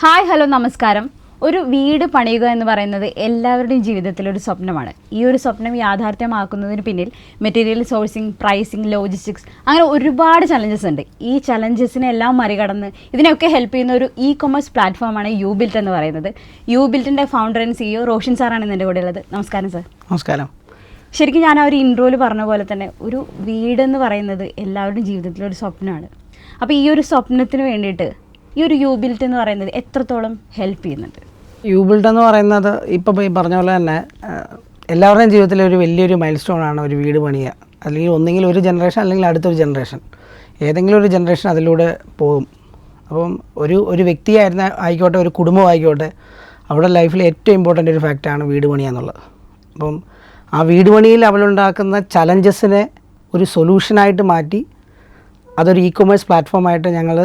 Hi hello നമസ്കാരം. ഒരു വീട് പണിയുക എന്ന് പറയുന്നത് എല്ലാവരുടെയും ജീവിതത്തിലൊരു സ്വപ്നമാണ്. ഈ ഒരു സ്വപ്നം യാഥാർത്ഥ്യമാക്കുന്നതിന് പിന്നിൽ മെറ്റീരിയൽ സോഴ്സിങ്, പ്രൈസിങ്, ലോജിസ്റ്റിക്സ് അങ്ങനെ ഒരുപാട് ചലഞ്ചസ് ഉണ്ട്. ഈ ചലഞ്ചസിനെ എല്ലാം മറികടന്ന് ഇതിനെയൊക്കെ ഹെൽപ്പ് ചെയ്യുന്ന ഒരു കൊമേഴ്സ് പ്ലാറ്റ്ഫോമാണ് യുബിൽറ്റ് എന്ന് പറയുന്നത്. യുബിൽറ്റിൻ്റെ ഫൗണ്ടർ ആൻഡ് CEO റോഷൻ സാറാണ് എൻ്റെ കൂടെ ഉള്ളത്. നമസ്കാരം സാർ. നമസ്കാരം. ശരിക്കും ഞാൻ ആ ഒരു ഇൻട്രോയിൽ പറഞ്ഞ പോലെ തന്നെ ഒരു വീടെന്ന് പറയുന്നത് എല്ലാവരുടെയും ജീവിതത്തിലൊരു സ്വപ്നമാണ്. അപ്പോൾ ഈ ഒരു സ്വപ്നത്തിന് വേണ്ടിയിട്ട് ഈ ഒരു യുബിൽറ്റ് എന്ന് പറയുന്നത് എത്രത്തോളം ഹെൽപ്പ് ചെയ്യുന്നുണ്ട്? യുബിൽറ്റ് എന്ന് പറയുന്നത് ഇപ്പോൾ ഈ പറഞ്ഞ പോലെ തന്നെ എല്ലാവരുടെയും ജീവിതത്തിലെ ഒരു വലിയൊരു മൈൽ സ്റ്റോണാണ് ഒരു വീട് പണിയുക. അല്ലെങ്കിൽ ഒന്നെങ്കിൽ ഒരു ജനറേഷൻ അല്ലെങ്കിൽ അടുത്തൊരു ജനറേഷൻ, ഏതെങ്കിലും ഒരു ജനറേഷൻ അതിലൂടെ പോകും. അപ്പം ഒരു വ്യക്തിയായിരുന്ന ആയിക്കോട്ടെ, ഒരു കുടുംബമായിക്കോട്ടെ, അവിടെ ലൈഫിൽ ഏറ്റവും ഇമ്പോർട്ടൻ്റ് ഒരു ഫാക്റ്റാണ് വീട് പണിയുക എന്നുള്ളത്. അപ്പം ആ വീട് പണിയിൽ അവളുണ്ടാക്കുന്ന ചലഞ്ചസിനെ ഒരു സൊല്യൂഷനായിട്ട് മാറ്റി അതൊരു കൊമേഴ്സ് പ്ലാറ്റ്ഫോമായിട്ട് ഞങ്ങൾ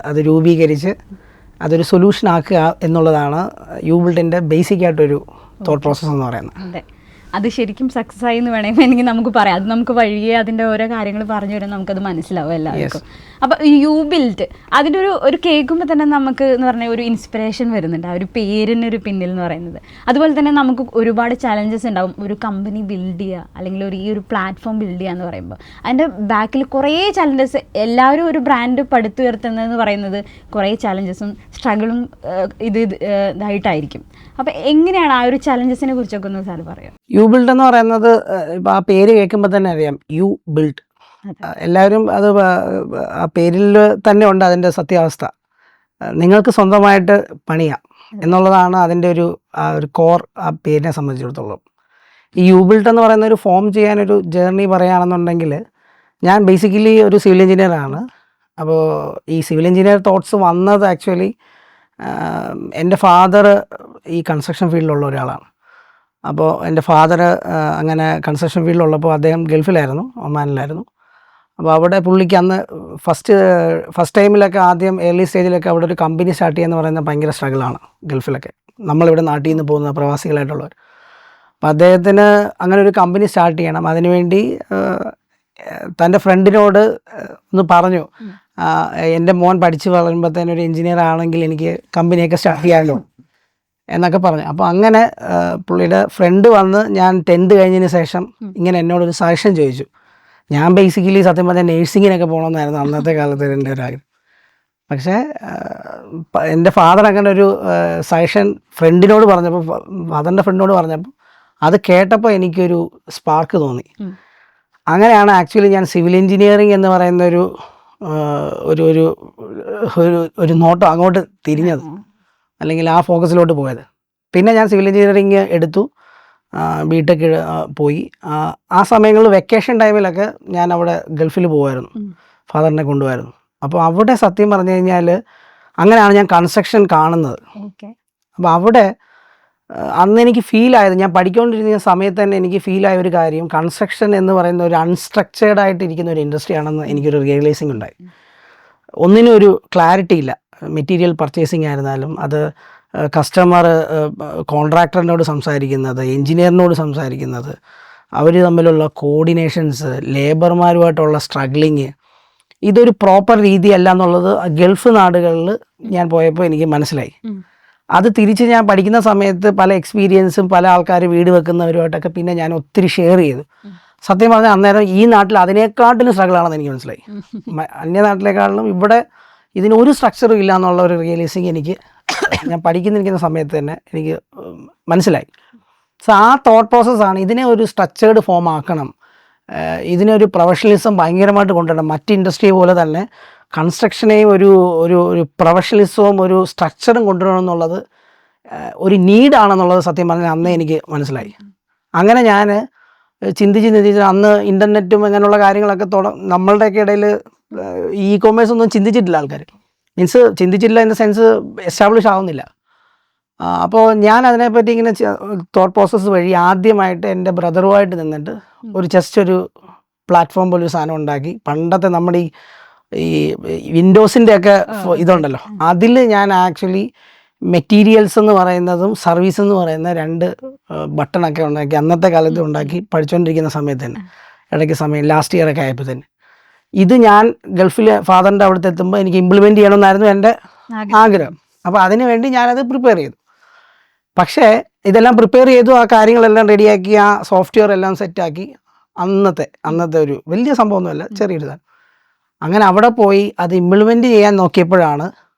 അത് രൂപീകരിച്ച് അതൊരു സൊല്യൂഷൻ ആക്കുക എന്നുള്ളതാണ് യുബിൽറ്റിൻ്റെ ബേസിക്കായിട്ടൊരു തോട്ട് പ്രോസസ്സ് എന്ന് പറയുന്നത്. അതെ, അത് ശരിക്കും സക്സസ് ആയി എന്ന് വേണമെങ്കിൽ നമുക്ക് പറയാം. അത് നമുക്ക് വഴിയെ അതിൻ്റെ ഓരോ കാര്യങ്ങൾ പറഞ്ഞു തരാൻ നമുക്കത് മനസ്സിലാവും എല്ലാവർക്കും. അപ്പോൾ യുബിൽറ്റ് അതിൻ്റെ ഒരു കേൾക്കുമ്പോൾ തന്നെ നമുക്ക് എന്ന് പറഞ്ഞാൽ ഒരു ഇൻസ്പിറേഷൻ വരുന്നുണ്ട്, ആ ഒരു പേരിനൊരു പിന്നിൽ എന്ന് പറയുന്നത്. അതുപോലെ തന്നെ നമുക്ക് ഒരുപാട് ചലഞ്ചസ് ഉണ്ടാവും. ഒരു കമ്പനി ബിൽഡ് ചെയ്യുക അല്ലെങ്കിൽ ഈ ഒരു പ്ലാറ്റ്ഫോം ബിൽഡ് ചെയ്യുക എന്ന് പറയുമ്പോൾ അതിൻ്റെ ബാക്കിൽ കുറേ ചലഞ്ചസ്. എല്ലാവരും ഒരു ബ്രാൻഡ് പടുത്തുയർത്തുന്നതെന്ന് പറയുന്നത് കുറേ ചലഞ്ചസും സ്ട്രഗിളും ഇതായിട്ടായിരിക്കും. അപ്പോൾ എങ്ങനെയാണ് ആ ഒരു ചലഞ്ചസിനെ കുറിച്ചൊക്കെ ഒന്ന് സാർ പറയാം? യുബിൽറ്റ് എന്ന് പറയുന്നത് ഇപ്പോൾ ആ പേര് കേൾക്കുമ്പോൾ തന്നെ അറിയാം, യു ബിൽഡ്. എല്ലാവരും അത് ആ പേരിൽ തന്നെ ഉണ്ട് അതിൻ്റെ സത്യാവസ്ഥ. നിങ്ങൾക്ക് സ്വന്തമായിട്ട് പണിയാം എന്നുള്ളതാണ് അതിൻ്റെ ഒരു കോർ ആ പേരിനെ സംബന്ധിച്ചിടത്തോളം. ഈ യുബിൽറ്റ് എന്ന് പറയുന്ന ഒരു ഫോം ചെയ്യാനൊരു ജേർണി പറയുകയാണെന്നുണ്ടെങ്കിൽ, ഞാൻ ബേസിക്കലി ഒരു സിവിൽ എഞ്ചിനീയറാണ്. അപ്പോൾ ഈ സിവിൽ എഞ്ചിനീയർ തോട്ട്സ് വന്നത് ആക്ച്വലി എൻ്റെ ഫാദർ ഈ കൺസ്ട്രക്ഷൻ ഫീൽഡിലുള്ള ഒരാളാണ്. അപ്പോൾ എൻ്റെ ഫാദർ അങ്ങനെ കൺസ്ട്രക്ഷൻ ഫീൽഡിലുള്ളപ്പോൾ അദ്ദേഹം ഗൾഫിലായിരുന്നു, ഒമാനിലായിരുന്നു. അപ്പോൾ അവിടെ പുള്ളിക്ക് അന്ന് ഫസ്റ്റ് ടൈമിലൊക്കെ ആദ്യം ഏർലി സ്റ്റേജിലൊക്കെ അവിടെ ഒരു കമ്പനി സ്റ്റാർട്ട് ചെയ്യുക എന്ന് പറയുന്നത് ഭയങ്കര സ്ട്രഗിളാണ് ഗൾഫിലൊക്കെ, നമ്മളിവിടെ നാട്ടിൽ നിന്ന് പോകുന്ന പ്രവാസികളായിട്ടുള്ളവർ. അപ്പോൾ അദ്ദേഹത്തിന് അങ്ങനെ ഒരു കമ്പനി സ്റ്റാർട്ട് ചെയ്യണം. അതിനുവേണ്ടി തൻ്റെ ഫ്രണ്ടിനോട് ഒന്ന് പറഞ്ഞു, എൻ്റെ മോൻ പഠിച്ച് വളരുമ്പോഴത്തേനും ഒരു എഞ്ചിനീയർ ആണെങ്കിൽ എനിക്ക് കമ്പനിയൊക്കെ സ്റ്റാർട്ട് ചെയ്യാമല്ലോ എന്നൊക്കെ പറഞ്ഞു. അപ്പോൾ അങ്ങനെ പുള്ളിയുടെ ഫ്രണ്ട് വന്ന് ഞാൻ 10th കഴിഞ്ഞതിന് ശേഷം ഇങ്ങനെ എന്നോടൊരു സജഷൻ ചോദിച്ചു. ഞാൻ ബേസിക്കലി സത്യം പറഞ്ഞാൽ നേഴ്സിങ്ങിനൊക്കെ പോകണമെന്നായിരുന്നു അന്നത്തെ കാലത്ത് എൻ്റെ ഒരു ആഗ്രഹം. പക്ഷേ എൻ്റെ ഫാദർ അങ്ങനെ ഒരു സജഷൻ ഫ്രണ്ടിനോട് പറഞ്ഞപ്പോൾ, ഫാദറിൻ്റെ ഫ്രണ്ടിനോട് പറഞ്ഞപ്പോൾ അത് കേട്ടപ്പോൾ എനിക്കൊരു സ്പാർക്ക് തോന്നി. അങ്ങനെയാണ് ആക്ച്വലി ഞാൻ സിവിൽ എഞ്ചിനീയറിംഗ് എന്ന് പറയുന്ന ഒരു നോട്ടം അങ്ങോട്ട് തിരിഞ്ഞത്, അല്ലെങ്കിൽ ആ ഫോക്കസിലോട്ട് പോയത്. പിന്നെ ഞാൻ സിവിൽ എഞ്ചിനീയറിംഗ് എടുത്തു, ബിടെക് പോയി. ആ സമയങ്ങളിൽ വെക്കേഷൻ ടൈമിലൊക്കെ ഞാൻ അവിടെ ഗൾഫിൽ പോകുമായിരുന്നു, ഫാദറിനെ കൊണ്ടുപോയിരുന്നു. അപ്പോൾ അവിടെ സത്യം പറഞ്ഞു കഴിഞ്ഞാൽ അങ്ങനെയാണ് ഞാൻ കൺസ്ട്രക്ഷൻ കാണുന്നത്. അപ്പോൾ അവിടെ അന്ന് എനിക്ക് ഫീലായത്, ഞാൻ പഠിച്ചുകൊണ്ടിരുന്ന സമയത്ത് തന്നെ എനിക്ക് ഫീലായ ഒരു കാര്യം, കൺസ്ട്രക്ഷൻ എന്ന് പറയുന്ന ഒരു അൺസ്ട്രക്ചേർഡ് ആയിട്ടിരിക്കുന്ന ഒരു ഇൻഡസ്ട്രി ആണെന്ന് എനിക്കൊരു റിയലൈസിങ് ഉണ്ടായി. ഒന്നിനും ഒരു ക്ലാരിറ്റി ഇല്ല. മെറ്റീരിയൽ പർച്ചേസിങ് ആയിരുന്നാലും, അത് കസ്റ്റമർ കോൺട്രാക്ടറിനോട് സംസാരിക്കുന്നത്, എൻജിനീയറിനോട് സംസാരിക്കുന്നത്, അവർ തമ്മിലുള്ള കോർഡിനേഷൻസ്, ലേബർമാരുമായിട്ടുള്ള സ്ട്രഗ്ലിങ്, ഇതൊരു പ്രോപ്പർ രീതിയല്ല എന്നുള്ളത് ഗൾഫ് നാടുകളിൽ ഞാൻ പോയപ്പോൾ എനിക്ക് മനസ്സിലായി. അത് തിരിച്ച് ഞാൻ പഠിക്കുന്ന സമയത്ത് പല എക്സ്പീരിയൻസും പല ആൾക്കാർ വീട് വെക്കുന്നവരുമായിട്ടൊക്കെ പിന്നെ ഞാൻ ഒത്തിരി ഷെയർ ചെയ്തു. സത്യം പറഞ്ഞാൽ അന്നേരം ഈ നാട്ടിൽ അതിനേക്കാട്ടിലും സ്ട്രഗിളാണെന്ന് എനിക്ക് മനസ്സിലായി. അന്യനാട്ടിലേക്കാളും ഇവിടെ ഇതിനൊരു സ്ട്രക്ചറും ഇല്ല എന്നുള്ള ഒരു റിയലൈസിങ് എനിക്ക് ഞാൻ പഠിക്കുന്നിരിക്കുന്ന സമയത്ത് തന്നെ എനിക്ക് മനസ്സിലായി. സോ ആ തോട്ട് പ്രോസസ്സാണ്, ഇതിനെ ഒരു സ്ട്രക്ചേർഡ് ഫോം ആക്കണം, ഇതിനൊരു പ്രൊഫഷണലിസം ഭയങ്കരമായിട്ട് കൊണ്ടുവരണം. മറ്റ് ഇൻഡസ്ട്രി പോലെ തന്നെ കൺസ്ട്രക്ഷനെയും ഒരു പ്രൊഫഷണലിസവും ഒരു സ്ട്രക്ചറും കൊണ്ടുവരണം എന്നുള്ളത് ഒരു നീഡാണെന്നുള്ളത് സത്യം പറഞ്ഞാൽ അന്നേ എനിക്ക് മനസ്സിലായി. അങ്ങനെ ഞാൻ ചിന്തിച്ച് അന്ന് ഇൻ്റർനെറ്റും അങ്ങനെയുള്ള കാര്യങ്ങളൊക്കെ നമ്മളുടെയൊക്കെ ഇടയിൽ കൊമേഴ്സ് ഒന്നും ചിന്തിച്ചിട്ടില്ല ആൾക്കാർ. മീൻസ് ചിന്തിച്ചിട്ടില്ല ഇൻ ദ സെൻസ് എസ്റ്റാബ്ലിഷ് ആവുന്നില്ല. അപ്പോൾ ഞാൻ അതിനെപ്പറ്റി ഇങ്ങനെ തോട്ട് പ്രോസസ്സ് വഴി ആദ്യമായിട്ട് എൻ്റെ ബ്രദറുമായിട്ട് നിന്നിട്ട് ജസ്റ്റ് ഒരു പ്ലാറ്റ്ഫോം പോലൊരു സാധനം ഉണ്ടാക്കി. പണ്ടത്തെ നമ്മുടെ ഈ വിൻഡോസിൻ്റെ ഒക്കെ ഇതുണ്ടല്ലോ, അതിൽ ഞാൻ ആക്ച്വലി മെറ്റീരിയൽസ് എന്ന് പറയുന്നതും സർവീസ് എന്ന് പറയുന്ന 2 ബട്ടണൊക്കെ ഉണ്ടാക്കി അന്നത്തെ കാലത്ത് ഉണ്ടാക്കി പഠിച്ചുകൊണ്ടിരിക്കുന്ന സമയത്ത് തന്നെ, ഇടയ്ക്ക് സമയം ലാസ്റ്റ് ഇയറൊക്കെ ആയപ്പോൾ തന്നെ ഇത് ഞാൻ ഗൾഫിൽ ഫാദറിൻ്റെ അവിടുത്തെ എത്തുമ്പോൾ എനിക്ക് ഇംപ്ലിമെൻറ്റ് ചെയ്യണമെന്നായിരുന്നു എൻ്റെ ആഗ്രഹം. അപ്പോൾ അതിന് വേണ്ടി ഞാനത് പ്രിപ്പയർ ചെയ്തു. പക്ഷേ ഇതെല്ലാം പ്രിപ്പയർ ചെയ്തു, ആ കാര്യങ്ങളെല്ലാം റെഡിയാക്കി, ആ സോഫ്റ്റ്വെയർ എല്ലാം സെറ്റാക്കി. അന്നത്തെ ഒരു വലിയ സംഭവമൊന്നുമല്ല, ചെറിയൊരു സാധനം. അങ്ങനെ അവിടെ പോയി അത് ഇംപ്ലിമെൻറ്റ് ചെയ്യാൻ നോക്കിയപ്പോഴാണ്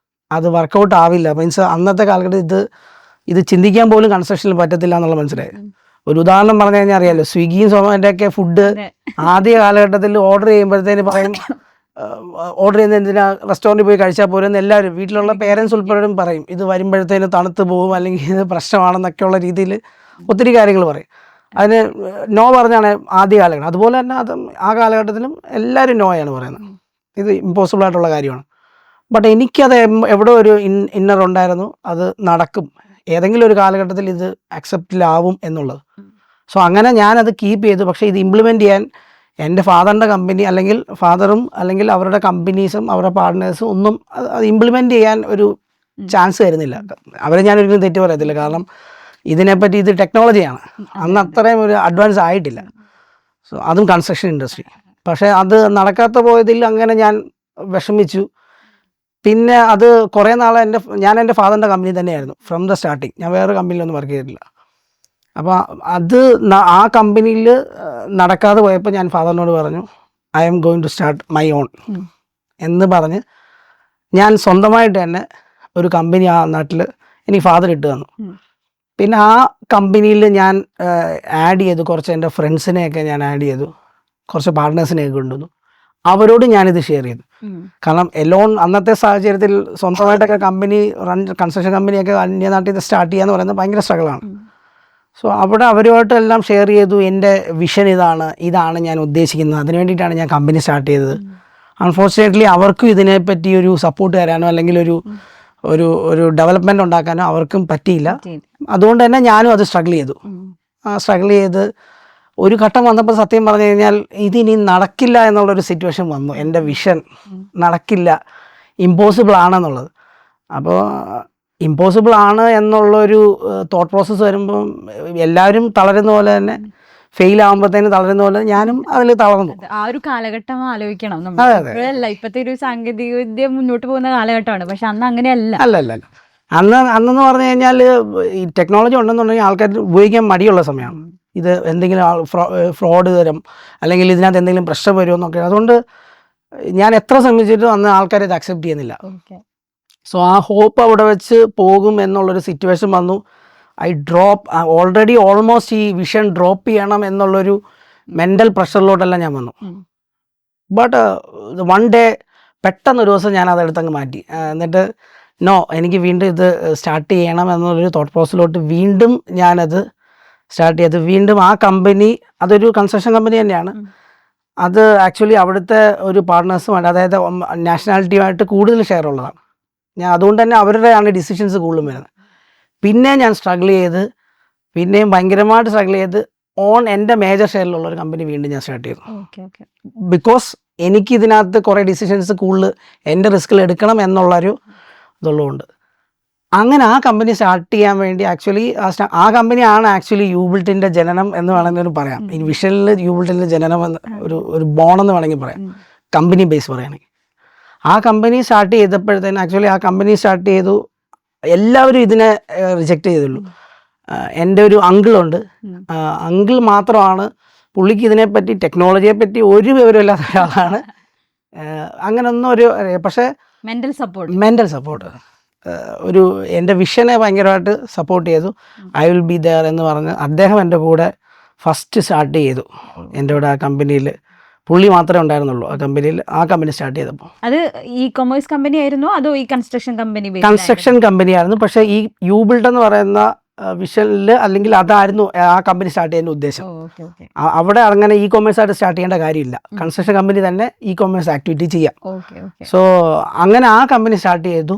അത് വർക്കൗട്ട് ആവില്ല. മീൻസ് അന്നത്തെ കാലഘട്ടത്തിൽ ഇത് ചിന്തിക്കാൻ പോലും കൺസ്ട്രക്ഷനിൽ പറ്റത്തില്ല എന്നുള്ള മനസ്സിലായി. ഒരു ഉദാഹരണം പറഞ്ഞു കഴിഞ്ഞാൽ അറിയാമല്ലോ, സ്വിഗ്ഗിയും സൊമാറ്റോയൊക്കെ ഫുഡ് ആദ്യ കാലഘട്ടത്തിൽ ഓർഡർ ചെയ്യുമ്പോഴത്തേന് പറയും, ഓർഡർ ചെയ്യുന്ന എന്തിനാ, റെസ്റ്റോറൻറ്റിൽ പോയി കഴിച്ചാൽ പോലും എല്ലാവരും, വീട്ടിലുള്ള പേരൻസ് ഉൾപ്പെടെ പറയും ഇത് വരുമ്പോഴത്തേന് തണുത്ത് പോകും, അല്ലെങ്കിൽ ഇത് പ്രശ്നമാണെന്നൊക്കെയുള്ള രീതിയിൽ ഒത്തിരി കാര്യങ്ങൾ പറയും. അതിന് നോ പറഞ്ഞാണ് ആദ്യ കാലഘട്ടം. അതുപോലെ തന്നെ അത് ആ കാലഘട്ടത്തിലും എല്ലാവരും നോയാണ് പറയുന്നത്, ഇത് ഇമ്പോസിബിൾ ആയിട്ടുള്ള കാര്യമാണ്. ബട്ട് എനിക്കത് എവിടെ ഒരു ഇന്നർ ഉണ്ടായിരുന്നു, അത് നടക്കും, ഏതെങ്കിലും ഒരു കാലഘട്ടത്തിൽ ഇത് അക്സെപ്റ്റിലാവും എന്നുള്ളത്. സോ അങ്ങനെ ഞാനത് കീപ്പ് ചെയ്തു. പക്ഷേ ഇത് ഇംപ്ലിമെൻറ്റ് ചെയ്യാൻ എൻ്റെ ഫാദറിൻ്റെ കമ്പനി അല്ലെങ്കിൽ ഫാദറും അല്ലെങ്കിൽ അവരുടെ കമ്പനീസും അവരുടെ പാർട്ട്നേഴ്സും ഒന്നും അത് ഇംപ്ലിമെൻറ്റ് ചെയ്യാൻ ഒരു ചാൻസ് തരുന്നില്ല. അവരെ ഞാനൊരിക്കലും തെറ്റ് പറയത്തില്ല, കാരണം ഇതിനെപ്പറ്റി ഇത് ടെക്നോളജിയാണ്, അന്ന് അത്രയും ഒരു അഡ്വാൻസ് ആയിട്ടില്ല. സോ അതും കൺസ്ട്രക്ഷൻ ഇൻഡസ്ട്രി. പക്ഷേ അത് നടക്കാത്ത പോയതിൽ അങ്ങനെ ഞാൻ വിഷമിച്ചു. പിന്നെ അത് കുറേ നാൾ ഞാൻ എൻ്റെ ഫാദറിൻ്റെ കമ്പനി തന്നെയായിരുന്നു ഫ്രം ദ സ്റ്റാർട്ടിങ്. ഞാൻ വേറെ കമ്പനിയിലൊന്നും വർക്ക് ചെയ്തിട്ടില്ല. അപ്പോൾ അത് ആ കമ്പനിയിൽ നടക്കാതെ പോയപ്പോൾ ഞാൻ ഫാദറിനോട് പറഞ്ഞു, I am going to start my own എന്ന് പറഞ്ഞ് ഞാൻ സ്വന്തമായിട്ട് തന്നെ ഒരു കമ്പനി ആ നാട്ടിൽ എനിക്ക് ഫാദർ ഇട്ട് തന്നു. പിന്നെ ആ കമ്പനിയിൽ ഞാൻ ആഡ് ചെയ്തു, കുറച്ച് എൻ്റെ ഫ്രണ്ട്സിനെയൊക്കെ ഞാൻ ആഡ് ചെയ്തു, കുറച്ച് പാർട്ട്നേഴ്സിനെയൊക്കെ കൊണ്ടുവന്നു. അവരോട് ഞാനിത് ഷെയർ ചെയ്തു. കാരണം എലോൺ അന്നത്തെ സാഹചര്യത്തിൽ സ്വന്തമായിട്ടൊക്കെ കൺസ്ട്രക്ഷൻ കമ്പനിയൊക്കെ അന്യനാട്ടിൽ നിന്ന് സ്റ്റാർട്ട് ചെയ്യുക എന്ന് പറയുന്നത് ഭയങ്കര സ്ട്രഗിളാണ്. സോ അവിടെ അവരുമായിട്ടെല്ലാം ഷെയർ ചെയ്തു, എൻ്റെ വിഷൻ ഇതാണ് ഞാൻ ഉദ്ദേശിക്കുന്നത്, അതിന് വേണ്ടിയിട്ടാണ് ഞാൻ കമ്പനി സ്റ്റാർട്ട് ചെയ്തത്. അൺഫോർച്ചുനേറ്റ്ലി അവർക്കും ഇതിനെപ്പറ്റി ഒരു സപ്പോർട്ട് തരാനോ അല്ലെങ്കിൽ ഒരു ഡെവലപ്മെൻറ്റ് ഉണ്ടാക്കാനോ അവർക്കും പറ്റിയില്ല. അതുകൊണ്ട് തന്നെ ഞാനും അത് സ്ട്രഗിൾ ചെയ്ത് ഒരു ഘട്ടം വന്നപ്പോൾ സത്യം പറഞ്ഞു കഴിഞ്ഞാൽ ഇതിനി നടക്കില്ല എന്നുള്ളൊരു സിറ്റുവേഷൻ വന്നു. എൻ്റെ വിഷൻ നടക്കില്ല, ഇമ്പോസിബിൾ ആണെന്നുള്ളത്. അപ്പോൾ ഇമ്പോസിബിൾ ആണ് എന്നുള്ളൊരു തോട്ട് പ്രോസസ്സ് വരുമ്പം എല്ലാവരും തളരുന്ന പോലെ തന്നെ, ഫെയിൽ ആകുമ്പോഴത്തേന് തളരുന്ന പോലെ ഞാനും അതിൽ തളർന്നു. ആ ഒരു കാലഘട്ടം ആലോചിക്കണം അല്ല, ഇപ്പോഴത്തെ ഒരു സാങ്കേതിക വിദ്യ മുന്നോട്ട് പോകുന്ന കാലഘട്ടമാണ്. പക്ഷെ അന്ന് അങ്ങനെയല്ല. അല്ലല്ല, അന്നെന്ന് പറഞ്ഞു കഴിഞ്ഞാൽ ഈ ടെക്നോളജി ഉണ്ടെന്നുണ്ടെങ്കിൽ ആൾക്കാർ ഉപയോഗിക്കാൻ മടിയുള്ള സമയമാണ്. ഇത് എന്തെങ്കിലും ഫ്രോഡ് തരം അല്ലെങ്കിൽ ഇതിനകത്ത് എന്തെങ്കിലും പ്രശ്നം വരുമോ എന്നൊക്കെ. അതുകൊണ്ട് ഞാൻ എത്ര ശ്രമിച്ചിട്ടും അന്ന് ആൾക്കാർ ഇത് അക്സെപ്റ്റ് ചെയ്യുന്നില്ല. സോ ആ ഹോപ്പ് അവിടെ വെച്ച് പോകും എന്നുള്ളൊരു സിറ്റുവേഷൻ വന്നു. ഓൾറെഡി ഓൾമോസ്റ്റ് ഈ വിഷൻ ഡ്രോപ്പ് ചെയ്യണം എന്നുള്ളൊരു മെൻ്റൽ പ്രഷറിലോട്ടെല്ലാം ഞാൻ വന്നു. ബട്ട് വൺ ഡേ പെട്ടെന്നൊരു ദിവസം ഞാൻ അതെടുത്തങ്ങ് മാറ്റി. എന്നിട്ട് എനിക്ക് വീണ്ടും ഇത് സ്റ്റാർട്ട് ചെയ്യണം എന്നുള്ളൊരു തോട്ട് പ്രോസസ്സിലോട്ട് വീണ്ടും ഞാനത് സ്റ്റാർട്ട് ചെയ്ത് വീണ്ടും ആ കമ്പനി, അതൊരു കൺസ്ട്രക്ഷൻ കമ്പനി തന്നെയാണ്. അത് ആക്ച്വലി അവിടുത്തെ ഒരു പാർട്ട്നേഴ്സുമായിട്ട്, അതായത് നാഷണാലിറ്റിയുമായിട്ട് കൂടുതൽ ഷെയർ ഉള്ളതാണ്. ഞാൻ അതുകൊണ്ട് തന്നെ അവരുടെയാണ് ഡിസിഷൻസ് കൂടുതലും വരുന്നത്. പിന്നെ ഞാൻ പിന്നെയും ഭയങ്കരമായിട്ട് സ്ട്രഗിൾ ചെയ്ത് എൻ്റെ മേജർ ഷെയറിലുള്ള ഒരു കമ്പനി വീണ്ടും ഞാൻ സ്റ്റാർട്ട് ചെയ്തു. ബിക്കോസ് എനിക്ക് ഇതിനകത്ത് കുറേ ഡിസിഷൻസ് കൂടുതൽ എൻ്റെ റിസ്കിൽ എടുക്കണം എന്നുള്ളൊരു ഇതുള്ളതുകൊണ്ട് അങ്ങനെ ആ കമ്പനി സ്റ്റാർട്ട് ചെയ്യാൻ വേണ്ടി ആക്ച്വലി ആ കമ്പനിയാണ് ആക്ച്വലി യൂബിൾട്ടിൻ്റെ ജനനം എന്ന് വേണമെങ്കിൽ പറയാം. ഈ വിഷനിൽ യൂബിൾട്ടിൻ്റെ ജനനം എന്ന് ഒരു ബോണെന്ന് വേണമെങ്കിൽ പറയാം, കമ്പനി ബേസ് പറയുകയാണെങ്കിൽ. ആ കമ്പനി സ്റ്റാർട്ട് ചെയ്തപ്പോഴത്തേന് ആക്ച്വലി ആ കമ്പനി സ്റ്റാർട്ട് ചെയ്തു, എല്ലാവരും ഇതിനെ റിജക്റ്റ് ചെയ്തുള്ളൂ. എൻ്റെ ഒരു അങ്കിളുണ്ട്, അങ്കിൾ മാത്രമാണ്, പുള്ളിക്ക് ഇതിനെപ്പറ്റി ടെക്നോളജിയെ പറ്റി ഒരു വിവരമില്ലാത്ത ഒരാളാണ്. അങ്ങനൊന്നും പക്ഷേ മെൻ്റൽ സപ്പോർട്ട് എൻ്റെ വിഷനെ ഭയങ്കരമായിട്ട് സപ്പോർട്ട് ചെയ്തു. ഐ വിൽ ബി ദെയർ എന്ന് പറഞ്ഞ് അദ്ദേഹം എൻ്റെ കൂടെ ഫസ്റ്റ് സ്റ്റാർട്ട് ചെയ്തു. എൻ്റെ കൂടെ ആ കമ്പനിയിൽ പുള്ളി മാത്രമേ ഉണ്ടായിരുന്നുള്ളൂ ആ കമ്പനിയിൽ. ആ കമ്പനി സ്റ്റാർട്ട് ചെയ്തപ്പോൾ അത് ഈ കൊമേഴ്സ് കമ്പനി ആയിരുന്നോ അതോ ഈ കൺസ്ട്രക്ഷൻ കമ്പനി ആയിരുന്നു. പക്ഷേ ഈ യൂബിൾട്ട് എന്ന് പറയുന്ന വിഷനിൽ അല്ലെങ്കിൽ അതായിരുന്നു ആ കമ്പനി സ്റ്റാർട്ട് ചെയ്യുന്ന ഉദ്ദേശം. അവിടെ അങ്ങനെ ഇ കൊമേഴ്സ് ആയിട്ട് സ്റ്റാർട്ട് ചെയ്യേണ്ട കാര്യമില്ല, കൺസ്ട്രക്ഷൻ കമ്പനി തന്നെ ഇ കൊമേഴ്സ് ആക്ടിവിറ്റി ചെയ്യാം. സോ അങ്ങനെ ആ കമ്പനി സ്റ്റാർട്ട് ചെയ്തു.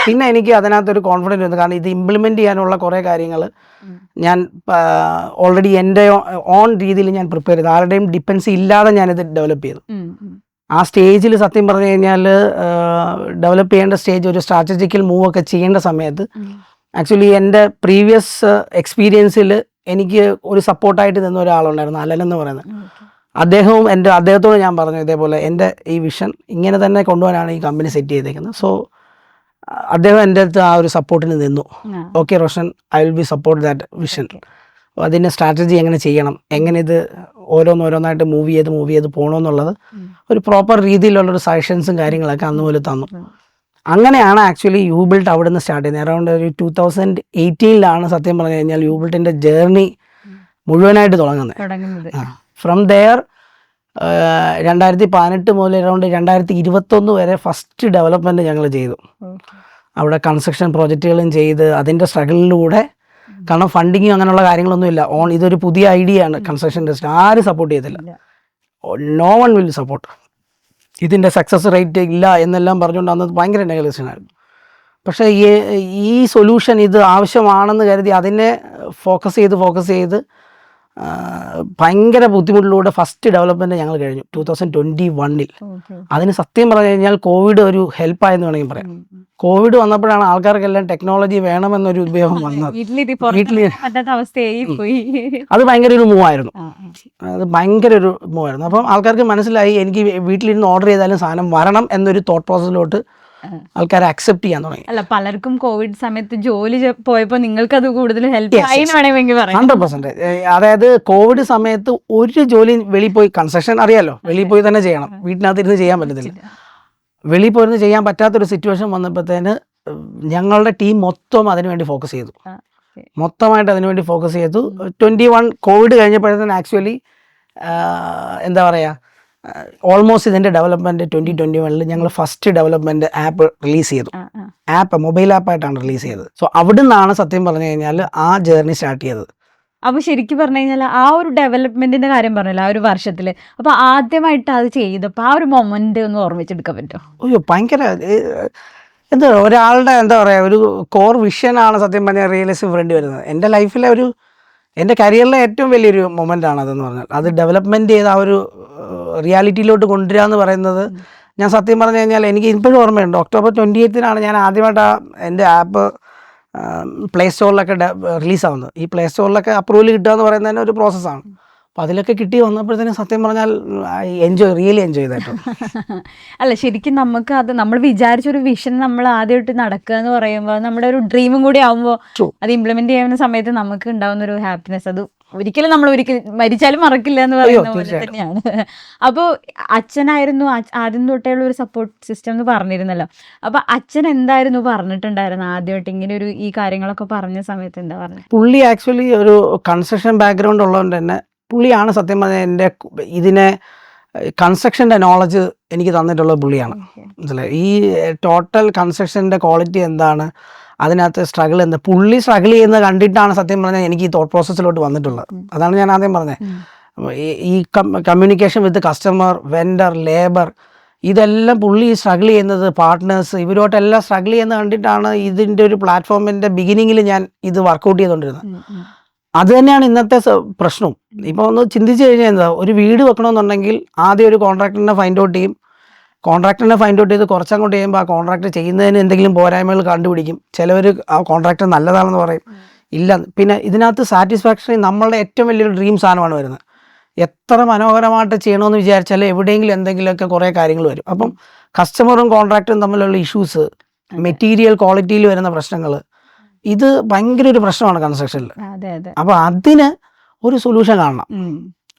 പിന്നെ എനിക്ക് അതിനകത്തൊരു കോൺഫിഡൻസ് വന്നു, കാരണം ഇത് ഇംപ്ലിമെൻറ്റ് ചെയ്യാനുള്ള കുറേ കാര്യങ്ങൾ ഞാൻ ഓൾറെഡി എൻ്റെ ഓൺ രീതിയിൽ ഞാൻ പ്രിപ്പയർ ചെയ്തു. ആരുടെയും ഡിപ്പെൻഡൻസി ഇല്ലാതെ ഞാനിത് ഡെവലപ്പ് ചെയ്തു. ആ സ്റ്റേജിൽ സത്യം പറഞ്ഞു കഴിഞ്ഞാൽ ഡെവലപ്പ് ചെയ്യേണ്ട സ്റ്റേജ്, ഒരു സ്ട്രാറ്റജിക്കൽ മൂവ് ഒക്കെ ചെയ്യേണ്ട സമയത്ത് ആക്ച്വലി എൻ്റെ പ്രീവിയസ് എക്സ്പീരിയൻസിൽ എനിക്ക് ഒരു സപ്പോർട്ടായിട്ട് നിന്ന ഒരാളുണ്ടായിരുന്നു, അലൻ എന്ന് പറയുന്നത്. അദ്ദേഹത്തോട് ഞാൻ പറഞ്ഞു, ഇതേപോലെ എൻ്റെ ഈ വിഷൻ ഇങ്ങനെ തന്നെ കൊണ്ടുപോകാനാണ് ഈ കമ്പനി സെറ്റ് ചെയ്തേക്കുന്നത്. സോ അദ്ദേഹം എൻ്റെ അടുത്ത് ആ ഒരു സപ്പോർട്ടിന് നിന്നു. Okay Roshan, I will be support that vision. അതിൻ്റെ സ്ട്രാറ്റജി എങ്ങനെ ചെയ്യണം, എങ്ങനെ ഇത് ഓരോന്നായിട്ട് മൂവ് ചെയ്ത് പോകണമെന്നുള്ളത് ഒരു പ്രോപ്പർ രീതിയിലുള്ളൊരു സജഷൻസും കാര്യങ്ങളൊക്കെ അന്ന് മുതൽ തന്നു. അങ്ങനെയാണ് ആക്ച്വലി യൂബിൾട്ട് അവിടെ നിന്ന് സ്റ്റാർട്ട് ചെയ്യുന്നത്. അറൗണ്ട് ഒരു 2018 സത്യം പറഞ്ഞു കഴിഞ്ഞാൽ യൂബിൾട്ടിൻ്റെ ജേർണി മുഴുവനായിട്ട് തുടങ്ങുന്നത്. ഫ്രം ദെയർ 2018 മുതൽ അറൗണ്ട് 2021 വരെ ഫസ്റ്റ് ഡെവലപ്മെൻറ്റ് ഞങ്ങൾ ചെയ്തു. അവിടെ കൺസ്ട്രക്ഷൻ പ്രോജക്റ്റുകളും ചെയ്ത് അതിൻ്റെ സ്ട്രഗിളിലൂടെ, കാരണം ഫണ്ടിങ്ങും അങ്ങനെയുള്ള കാര്യങ്ങളൊന്നുമില്ല, ഇതൊരു പുതിയ ഐഡിയ ആണ്. കൺസ്ട്രക്ഷൻ ഇൻഡസ്ട്രി ആരും സപ്പോർട്ട് ചെയ്തില്ല, നോ വൺ വിൽ സപ്പോർട്ട്. ഇതിൻ്റെ സക്സസ് റേറ്റ് ഇല്ല എന്നെല്ലാം പറഞ്ഞുകൊണ്ട് അന്ന് ഭയങ്കര നെഗറ്റീവ്സായിരുന്നു. പക്ഷേ ഈ സൊല്യൂഷൻ ഇത് ആവശ്യമാണെന്ന് കരുതി അതിനെ ഫോക്കസ് ചെയ്ത് ഭയങ്കര ബുദ്ധിമുട്ടിലൂടെ ഫസ്റ്റ് ഡെവലപ്മെൻറ്റ് ഞങ്ങൾ കഴിഞ്ഞു 2021. അതിന് സത്യം പറഞ്ഞു കഴിഞ്ഞാൽ കോവിഡ് ഒരു ഹെൽപ്പായെന്ന് വേണമെങ്കിൽ പറയാം. കോവിഡ് വന്നപ്പോഴാണ് ആൾക്കാർക്കെല്ലാം ടെക്നോളജി വേണമെന്നൊരു ഉപയോഗം വന്നത്. അത് ഭയങ്കര ഒരു മൂവായിരുന്നു. അപ്പം ആൾക്കാർക്ക് മനസ്സിലായി എനിക്ക് വീട്ടിലിരുന്ന് ഓർഡർ ചെയ്താലും സാധനം വരണം എന്നൊരു തോട്ട് പ്രോസസ്സിലോട്ട് ആൾക്കാരെ അക്സെപ്റ്റ് ചെയ്യാൻ തുടങ്ങി. അല്ല, പലർക്കും കോവിഡ് സമയത്ത് ജോലി പോയപ്പോൾ നിങ്ങൾക്ക് അത് കൂടുതൽ ഹെൽപ്പ് ആയി വേണമെങ്കിൽ പറയാം. 100%. അതായത് കോവിഡ് സമയത്ത് ഒരു ജോലി വെളിയിൽ പോയി, കൺസ്ട്രക്ഷൻ അറിയാലോ, വെളിയിൽ പോയി തന്നെ ചെയ്യണം, വീട്ടിനകത്തിരുന്ന് ചെയ്യാൻ പറ്റത്തില്ല. വെളിയിൽ പോയിരുന്ന് ചെയ്യാൻ പറ്റാത്തൊരു സിറ്റുവേഷൻ വന്നപ്പോഴത്തേന് ഞങ്ങളുടെ ടീം മൊത്തം അതിനുവേണ്ടി ഫോക്കസ് ചെയ്തു. മൊത്തമായിട്ട് അതിനുവേണ്ടി ഫോക്കസ് ചെയ്തു. 21 കോവിഡ് കഴിഞ്ഞപ്പോഴത്തേന് ആക്ച്വലി എന്താ പറയുക, ഓൾമോസ്റ്റ് ഇതിൻ്റെ ഡെവലപ്മെൻറ്റ് 2021 ഞങ്ങൾ ഫസ്റ്റ് ഡെവലപ്മെൻറ്റ് ആപ്പ് റിലീസ് ചെയ്തു. മൊബൈൽ ആപ്പായിട്ടാണ് റിലീസ് ചെയ്തത്. സോ അവിടെ നിന്നാണ് സത്യം പറഞ്ഞു കഴിഞ്ഞാൽ ആ ജേർണി സ്റ്റാർട്ട് ചെയ്തത്. അപ്പോൾ ശരിക്കും പറഞ്ഞു കഴിഞ്ഞാൽ ആ ഒരു ഡെവലപ്മെന്റിന്റെ കാര്യം പറഞ്ഞല്ലോ, ആ ഒരു വർഷത്തിൽ, അപ്പോൾ ആദ്യമായിട്ട് അത് ചെയ്തപ്പോൾ ആ ഒരു മൊമെന്റ് ഒന്ന് ഓർമ്മിച്ചെടുക്കാൻ പറ്റുമോ? അയ്യോ, ഭയങ്കര ഒരാളുടെ എന്താ പറയുക, ഒരു കോർ വിഷനാണ് സത്യം പറഞ്ഞാൽ റിയലൈസ് ഫ്രണ്ട് വരുന്നത്. എൻ്റെ ലൈഫിലെ എൻ്റെ കരിയറിലെ ഏറ്റവും വലിയൊരു മൊമെൻ്റ് ആണ് അതെന്ന് പറഞ്ഞാൽ. അത് ഡെവലപ്മെൻറ്റ് ചെയ്ത് ആ ഒരു റിയാലിറ്റിയിലോട്ട് കൊണ്ടുവരിക എന്ന് പറയുന്നത്, ഞാൻ സത്യം പറഞ്ഞു കഴിഞ്ഞാൽ എനിക്ക് ഇപ്പോഴും ഓർമ്മയുണ്ട്. ഒക്ടോബർ 28 ഞാൻ ആദ്യമായിട്ട് എൻ്റെ ആപ്പ് പ്ലേ സ്റ്റോറിലൊക്കെ റിലീസാവുന്നത്. ഈ പ്ലേ സ്റ്റോറിലൊക്കെ അപ്രൂവൽ കിട്ടുക എന്ന് പറയുന്നത് തന്നെ ഒരു പ്രോസസ്സാണ്. അപ്പോൾ അതിലൊക്കെ കിട്ടി വന്നപ്പോഴത്തേനും സത്യം പറഞ്ഞാൽ റിയലി എൻജോയ് ചെയ്തിട്ടോ. അല്ല, ശരിക്കും നമുക്ക് അത് നമ്മൾ വിചാരിച്ചൊരു വിഷൻ നമ്മൾ ആദ്യമായിട്ട് നടക്കുക എന്ന് പറയുമ്പോൾ നമ്മുടെ ഒരു ഡ്രീമും കൂടി ആകുമ്പോൾ അത് ഇംപ്ലിമെന്റ് ചെയ്യുന്ന സമയത്ത് നമുക്ക് ഉണ്ടാകുന്ന ഒരു ഹാപ്പിനെസ്, അത് ഒരിക്കലും നമ്മൾ മരിച്ചാലും മറക്കില്ല എന്ന് പറയുന്ന പോലെ തന്നെയാണ്. അപ്പോൾ അച്ഛനായിരുന്നു ആദ്യം തൊട്ടേയുള്ള ഒരു സപ്പോർട്ട് സിസ്റ്റം എന്ന് പറഞ്ഞിരുന്നല്ലോ. അപ്പോൾ അച്ഛൻ എന്തായിരുന്നു പറഞ്ഞിട്ടുണ്ടായിരുന്നു ആദ്യമായിട്ട് ഇങ്ങനെ ഈ കാര്യങ്ങളൊക്കെ പറഞ്ഞ സമയത്ത്? എന്താ പറഞ്ഞത്? പുള്ളി ആക്ച്വലി ഒരു കൺസ്ട്രക്ഷൻ ബാക്ക്ഗ്രൗണ്ട് ഉള്ളതുകൊണ്ട് തന്നെ പുള്ളിയാണ് സത്യം പറഞ്ഞാൽ എൻ്റെ ഇതിനെ കൺസ്ട്രക്ഷൻ്റെ നോളജ് എനിക്ക് തന്നിട്ടുള്ളത് പുള്ളിയാണ്. മനസ്സിലായി? ഈ ടോട്ടൽ കൺസ്ട്രക്ഷൻ്റെ ക്വാളിറ്റി എന്താണ്, അതിനകത്ത് സ്ട്രഗിൾ എന്താ, പുള്ളി സ്ട്രഗിൾ ചെയ്യുന്നത് കണ്ടിട്ടാണ് സത്യം പറഞ്ഞാൽ എനിക്ക് ഈ തോട്ട് പ്രോസസ്സിലോട്ട് വന്നിട്ടുള്ളത്. അതാണ് ഞാൻ ആദ്യം പറഞ്ഞത്. ഈ communication with customer, vendor, labour, ഇതെല്ലാം പുള്ളി സ്ട്രഗിൾ ചെയ്യുന്നത്, പാർട്ട്നേഴ്സ്, ഇവരോട്ടെല്ലാം സ്ട്രഗിൾ ചെയ്യുന്നത് കണ്ടിട്ടാണ് ഇതിൻ്റെ ഒരു പ്ലാറ്റ്ഫോമിൻ്റെ ബിഗിനിങ്ങിൽ ഞാൻ ഇത് വർക്കൗട്ട് ചെയ്തുകൊണ്ടിരുന്നത്. അത് തന്നെയാണ് ഇന്നത്തെ പ്രശ്നവും. ഇപ്പോൾ ഒന്ന് ചിന്തിച്ച് കഴിഞ്ഞാൽ എന്താ, ഒരു വീട് വെക്കണമെന്നുണ്ടെങ്കിൽ ആദ്യം ഒരു കോൺട്രാക്ടറിനെ ഫൈൻഡ് ഔട്ട് ചെയ്യും. കോൺട്രാക്ടറിനെ ഫൈൻഡ് ഔട്ട് ചെയ്ത് കുറച്ചങ്ങോട്ട് ചെയ്യുമ്പോൾ ആ കോൺട്രാക്ടർ ചെയ്യുന്നതിന് എന്തെങ്കിലും പോരായ്മകൾ കണ്ടുപിടിക്കും. ചിലവർ ആ കോൺട്രാക്ടർ നല്ലതാണെന്ന് പറയും, ഇല്ല. പിന്നെ ഇതിനകത്ത് സാറ്റിസ്ഫാക്ഷൻ നമ്മളുടെ ഏറ്റവും വലിയൊരു ഡ്രീം സാധനമാണ് വരുന്നത്. എത്ര മനോഹരമായിട്ട് ചെയ്യണമെന്ന് വിചാരിച്ചാൽ എവിടെയെങ്കിലും എന്തെങ്കിലുമൊക്കെ കുറേ കാര്യങ്ങൾ വരും. അപ്പം കസ്റ്റമറും കോൺട്രാക്ടറും തമ്മിലുള്ള ഇഷ്യൂസ്, മെറ്റീരിയൽ ക്വാളിറ്റിയിൽ വരുന്ന പ്രശ്നങ്ങൾ, ഇത് ഭയങ്കര ഒരു പ്രശ്നമാണ് കൺസ്ട്രക്ഷനിൽ. അപ്പോൾ അതിന് ഒരു സൊല്യൂഷൻ കാണണം.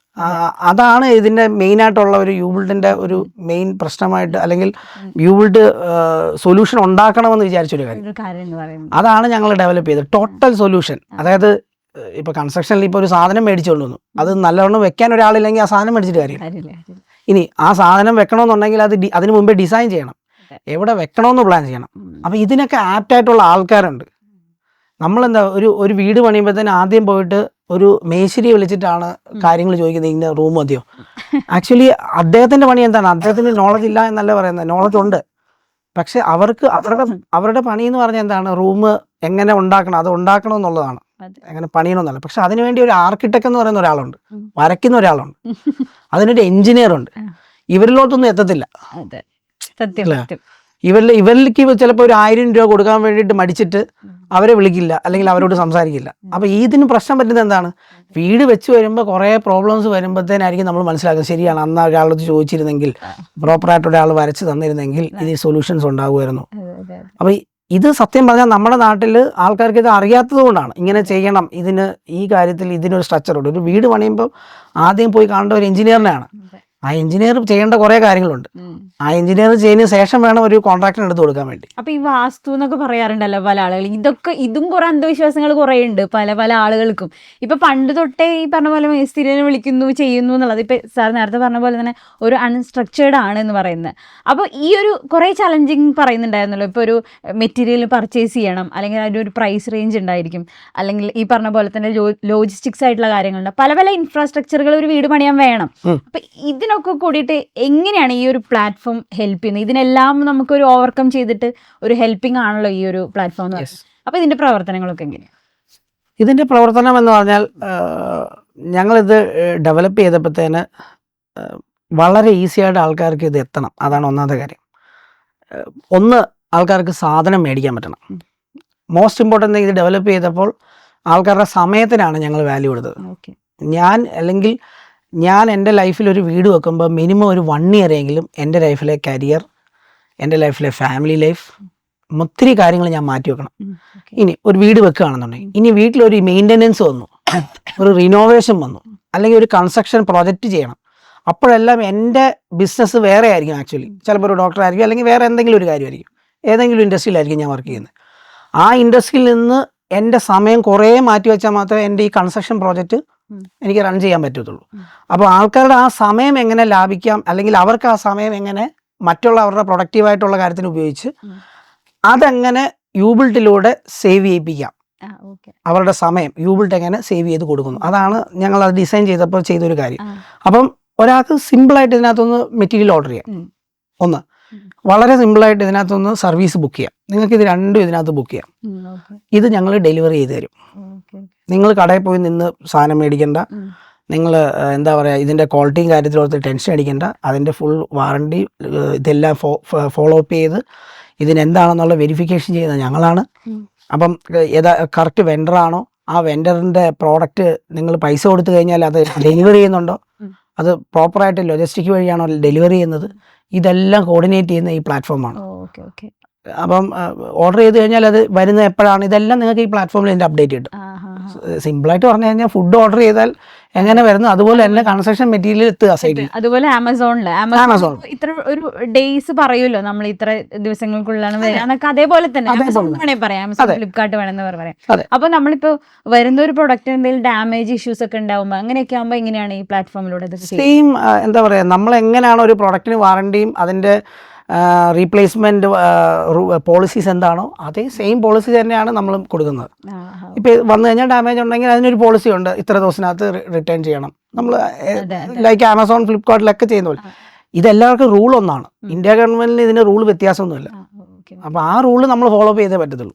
അതാണ് ഇതിൻ്റെ മെയിനായിട്ടുള്ള ഒരു യൂബിൾട്ടിൻ്റെ ഒരു മെയിൻ പ്രശ്നമായിട്ട്, അല്ലെങ്കിൽ യൂബിൾട്ട് സൊല്യൂഷൻ ഉണ്ടാക്കണമെന്ന് വിചാരിച്ചൊരു കാര്യം. അതാണ് ഞങ്ങൾ ഡെവലപ്പ് ചെയ്തത്, ടോട്ടൽ സൊല്യൂഷൻ. അതായത് ഇപ്പോൾ കൺസ്ട്രക്ഷനിൽ ഇപ്പോൾ ഒരു സാധനം മേടിച്ചുകൊണ്ട് വന്നു, അത് നല്ലവണ്ണം വെക്കാൻ ഒരാളില്ലെങ്കിൽ ആ സാധനം മേടിച്ചിട്ട് കാര്യമില്ല. ഇനി ആ സാധനം വെക്കണമെന്നുണ്ടെങ്കിൽ അതിന് മുമ്പേ ഡിസൈൻ ചെയ്യണം, എവിടെ വെക്കണമെന്ന് പ്ലാൻ ചെയ്യണം. അപ്പോൾ ഇതിനൊക്കെ ആപ്റ്റായിട്ടുള്ള ആൾക്കാരുണ്ട്. നമ്മളെന്താ ഒരു വീട് പണിയുമ്പോഴത്തേന് ആദ്യം പോയിട്ട് ഒരു മേശിരി വിളിച്ചിട്ടാണ് കാര്യങ്ങൾ ചോദിക്കുന്നത്, ഇന്ന റൂം മതിയോ. ആക്ച്വലി അദ്ദേഹത്തിൻ്റെ പണി എന്താണ്, അദ്ദേഹത്തിന് നോളജ് ഇല്ല എന്നല്ല പറയുന്നത്, നോളജ് ഉണ്ട്. പക്ഷെ അവർക്ക് അവരുടെ പണി എന്ന് പറഞ്ഞാൽ എന്താണ്, റൂം എങ്ങനെ ഉണ്ടാക്കണം, അത് ഉണ്ടാക്കണം എന്നുള്ളതാണ്, എങ്ങനെ പണിയണമെന്നല്ല. പക്ഷെ അതിനുവേണ്ടി ഒരു ആർക്കിടെക്ട് എന്ന് പറയുന്ന ഒരാളുണ്ട്, വരയ്ക്കുന്ന ഒരാളുണ്ട്, അതിനൊരു എഞ്ചിനീയർ ഉണ്ട്. ഇവരിലോട്ടൊന്നും എത്തത്തില്ല. ഇവരിലേക്ക് ചിലപ്പോൾ ഒരു 1000 രൂപ കൊടുക്കാൻ വേണ്ടിയിട്ട് മടിച്ചിട്ട് അവരെ വിളിക്കില്ല, അല്ലെങ്കിൽ അവരോട് സംസാരിക്കില്ല. അപ്പോൾ ഇതിന് പ്രശ്നം പറ്റുന്നത് എന്താണ്, വീട് വെച്ച് വരുമ്പോൾ കുറേ പ്രോബ്ലംസ് വരുമ്പോഴത്തേനായിരിക്കും നമ്മൾ മനസ്സിലാക്കുന്നത്, ശരിയാണ്, അന്ന് ഒരാളോട് ചോദിച്ചിരുന്നെങ്കിൽ, പ്രോപ്പറായിട്ട് ഒരാൾ വരച്ച് തന്നിരുന്നെങ്കിൽ ഇത് സൊല്യൂഷൻസ് ഉണ്ടാകുമായിരുന്നു. അപ്പോൾ ഇത് സത്യം പറഞ്ഞാൽ നമ്മുടെ നാട്ടിൽ ആൾക്കാർക്ക് ഇത് അറിയാത്തത് കൊണ്ടാണ് ഇങ്ങനെ ചെയ്യണം, ഇതിന് ഈ കാര്യത്തിൽ ഇതിനൊരു സ്ട്രക്ചറുണ്ട്. ഒരു വീട് പണിയുമ്പോൾ ആദ്യം പോയി കാണേണ്ട ഒരു എഞ്ചിനീയറിനെയാണ്. ആ എഞ്ചിനീയർ ചെയ്യേണ്ട കുറേ കാര്യങ്ങളുണ്ട്. ആ എഞ്ചിനീയർ ചെയ്യുന്നതിന് ശേഷം വേണം ഒരു കോൺട്രാക്ടർ എടുത്ത് കൊടുക്കാൻ വേണ്ടി. അപ്പൊ ഈ വാസ്തു എന്നൊക്കെ പറയാറുണ്ടല്ലോ പല ആളുകൾ, ഇതും കുറെ അന്ധവിശ്വാസങ്ങൾ കുറെ ഉണ്ട് പല പല ആളുകൾക്കും. ഇപ്പൊ പണ്ട് തൊട്ടേ ഈ പറഞ്ഞ പോലെ മേസ്തിരിനെ വിളിക്കുന്നു ചെയ്യുന്നു എന്നുള്ളത്, ഇപ്പൊ സാർ നേരത്തെ പറഞ്ഞ പോലെ തന്നെ ഒരു അൺസ്ട്രക്ചേർഡ് ആണ് എന്ന് പറയുന്നത്. അപ്പോൾ ഈ ഒരു കുറെ ചലഞ്ചിങ് പറയുന്നുണ്ടായിരുന്നല്ലോ. ഇപ്പോൾ ഒരു മെറ്റീരിയൽ പർച്ചേസ് ചെയ്യണം, അല്ലെങ്കിൽ അതിൻ്റെ ഒരു പ്രൈസ് റേഞ്ച് ഉണ്ടായിരിക്കും, അല്ലെങ്കിൽ ഈ പറഞ്ഞ പോലെ തന്നെ ലോജിസ്റ്റിക്സ് ആയിട്ടുള്ള കാര്യങ്ങളുണ്ട്, പല പല ഇൻഫ്രാസ്ട്രക്ചറുകൾ ഒരു വീട് പണിയാൻ വേണം. അപ്പൊ ഇതിനൊക്കെ കൂടിയിട്ട് എങ്ങനെയാണ് ഈ ഒരു പ്ലാറ്റ്ഫോം ഹെൽപ്പ് ചെയ്യുന്നത്? ഇതിനെല്ലാം നമുക്കൊരു ഓവർകം ചെയ്തിട്ട് ഒരു ഹെൽപ്പിംഗ് ആണല്ലോ ഈ ഒരു പ്ലാറ്റ്ഫോം എന്ന് പറയുന്നത്. അപ്പൊ ഇതിന്റെ പ്രവർത്തനങ്ങളൊക്കെ എങ്ങനെയാണ്? ഇതിന്റെ പ്രവർത്തനം എന്ന് പറഞ്ഞാൽ ഞങ്ങളിത് ഡെവലപ്പ് ചെയ്തപ്പോഴത്തേന് വളരെ ഈസി ആയിട്ട് ആൾക്കാർക്ക് ഇത് എത്തണം. അതാണ് ഒന്നാമത്തെ കാര്യം. ഒന്ന്, ആൾക്കാർക്ക് സാധനം മേടിക്കാൻ പറ്റണം. മോസ്റ്റ് ഇമ്പോർട്ടൻ്റ് ഇത് ഡെവലപ്പ് ചെയ്തപ്പോൾ ആൾക്കാരുടെ സമയത്തിനാണ് ഞങ്ങൾ വാല്യൂ കൊടുത്തത്. ഞാൻ എൻ്റെ ലൈഫിൽ ഒരു വീട് വെക്കുമ്പോൾ മിനിമം ഒരു 1 year എങ്കിലും എൻ്റെ ലൈഫിലെ കരിയർ, എൻ്റെ ലൈഫിലെ ഫാമിലി ലൈഫ്, ഒത്തിരി കാര്യങ്ങൾ ഞാൻ മാറ്റി വെക്കണം. ഇനി ഒരു വീട് വെക്കുകയാണെന്നുണ്ടെങ്കിൽ, ഇനി വീട്ടിലൊരു മെയിൻ്റെനൻസ് വന്നു, ഒരു റിനോവേഷൻ വന്നു, അല്ലെങ്കിൽ ഒരു കൺസ്ട്രക്ഷൻ പ്രോജക്റ്റ് ചെയ്യണം, അപ്പോഴെല്ലാം എൻ്റെ ബിസിനസ് വേറെ ആയിരിക്കും. ആക്ച്വലി ചിലപ്പോൾ ഒരു ഡോക്ടർ ആയിരിക്കും, അല്ലെങ്കിൽ വേറെ എന്തെങ്കിലും ഒരു കാര്യമായിരിക്കും, ഏതെങ്കിലും ഇൻഡസ്ട്രിയിലായിരിക്കും ഞാൻ വർക്ക് ചെയ്യുന്നത്. ആ ഇൻഡസ്ട്രിയിൽ നിന്ന് എൻ്റെ സമയം കുറേ മാറ്റി വെച്ചാൽ മാത്രമേ എൻ്റെ ഈ കൺസ്ട്രക്ഷൻ പ്രോജക്റ്റ് എനിക്ക് റൺ ചെയ്യാൻ പറ്റത്തുള്ളൂ. അപ്പോൾ ആൾക്കാരുടെ ആ സമയം എങ്ങനെ ലാഭിക്കാം, അല്ലെങ്കിൽ അവർക്ക് ആ സമയം എങ്ങനെ മറ്റുള്ള അവരുടെ പ്രൊഡക്റ്റീവായിട്ടുള്ള കാര്യത്തിന് ഉപയോഗിച്ച് അതെങ്ങനെ യൂബിൾട്ടിലൂടെ സേവ് ചെയ്യിപ്പിക്കാം, അവരുടെ സമയം യൂബിൾട്ട് എങ്ങനെ സേവ് ചെയ്ത് കൊടുക്കുന്നു, അതാണ് ഞങ്ങൾ അത് ഡിസൈൻ ചെയ്തപ്പോൾ ചെയ്തൊരു കാര്യം. അപ്പം ഒരാൾക്ക് സിമ്പിളായിട്ട് ഇതിനകത്തൊന്ന് മെറ്റീരിയൽ ഓർഡർ ചെയ്യാം. ഒന്ന്, വളരെ സിമ്പിളായിട്ട് ഇതിനകത്തൊന്ന് സർവീസ് ബുക്ക് ചെയ്യാം. നിങ്ങൾക്ക് ഇത് രണ്ടും ഇതിനകത്ത് ബുക്ക് ചെയ്യാം. ഇത് ഞങ്ങൾ ഡെലിവറി ചെയ്ത് തരും. നിങ്ങൾ കടയിൽ പോയി നിന്ന് സാധനം മേടിക്കേണ്ട, നിങ്ങൾ എന്താ പറയുക, ഇതിൻ്റെ ക്വാളിറ്റിയും കാര്യത്തിലോർത്ത് ടെൻഷൻ അടിക്കേണ്ട. അതിൻ്റെ ഫുൾ വാറണ്ടി ഇതെല്ലാം ഫോളോ അപ്പ് ചെയ്ത് ഇതിനെന്താണെന്നുള്ള വെരിഫിക്കേഷൻ ചെയ്യുന്നത് ഞങ്ങളാണ്. അപ്പം കറക്റ്റ് വെണ്ടറാണോ, ആ വെണ്ടറിൻ്റെ പ്രോഡക്റ്റ് നിങ്ങൾ പൈസ കൊടുത്തു കഴിഞ്ഞാൽ അത് ഡെലിവറി ചെയ്യുന്നുണ്ടോ, അത് പ്രോപ്പറായിട്ട് ലോജിസ്റ്റിക് വഴിയാണോ ഡെലിവറി ചെയ്യുന്നത്, ഇതെല്ലാം കോർഡിനേറ്റ് ചെയ്യുന്ന ഈ പ്ലാറ്റ്ഫോമാണ്. അപ്പം ഓർഡർ ചെയ്ത് കഴിഞ്ഞാൽ അത് വരുന്നത് എപ്പോഴാണ്, ഇതെല്ലാം നിങ്ങൾക്ക് ഈ പ്ലാറ്റ്ഫോമിൽ ഇതിൻ്റെ അപ്ഡേറ്റ് കിട്ടും. സിമ്പിളായിട്ട് പറഞ്ഞു കഴിഞ്ഞാൽ ഫുഡ് ഓർഡർ ചെയ്താൽ എങ്ങനെ വരുന്നു അതുപോലെ തന്നെ കൺസ്ട്രക്ഷൻ മെറ്റീരിയൽ എത്തുക സൈഡിൽ. അതുപോലെ ആമസോൺ ഇത്ര ഒരു ഡേയ്സ് പറയുമല്ലോ, നമ്മൾ ഇത്ര ദിവസങ്ങൾക്കുള്ളിലാണ് വരിക, അതേപോലെ തന്നെ പറയാം, ഫ്ലിപ്കാർട്ട് വേണമെന്ന് പറയാം. അപ്പൊ നമ്മളിപ്പോ വരുന്ന ഒരു പ്രൊഡക്റ്റ് എന്തെങ്കിലും ഡാമേജ് ഇഷ്യൂസ് ഒക്കെ ഉണ്ടാവുമ്പോൾ അങ്ങനെയൊക്കെ ആകുമ്പോൾ എങ്ങനെയാണ് ഈ പ്ലാറ്റ്ഫോമിലൂടെ സെയിം എന്താ പറയാ, നമ്മൾ എങ്ങനെയാണോ ഒരു പ്രൊഡക്റ്റിന് വാറണ്ടിയും അതിന്റെ റീപ്ലേസ്മെന്റ് പോളിസീസ് എന്താണോ അതേ സെയിം പോളിസി തന്നെയാണ് നമ്മൾ കൊടുക്കുന്നത്. ഇപ്പോൾ വന്നു കഴിഞ്ഞാൽ ഡാമേജ് ഉണ്ടെങ്കിൽ അതിനൊരു പോളിസി ഉണ്ട്, ഇത്ര ദിവസത്തിനകത്ത് റിട്ടേൺ ചെയ്യണം. നമ്മൾ ലൈക്ക് ആമസോൺ ഫ്ലിപ്കാർട്ടിലൊക്കെ ചെയ്യുന്ന പോലെ ഇതെല്ലാവർക്കും റൂൾ ഒന്നാണ്. ഇന്ത്യ ഗവൺമെന്റിന് ഇതിന് റൂൾ വ്യത്യാസമൊന്നുമില്ല. അപ്പോൾ ആ റൂള് നമ്മൾ ഫോളോ അപ്പ് ചെയ്തേ പറ്റത്തുള്ളൂ.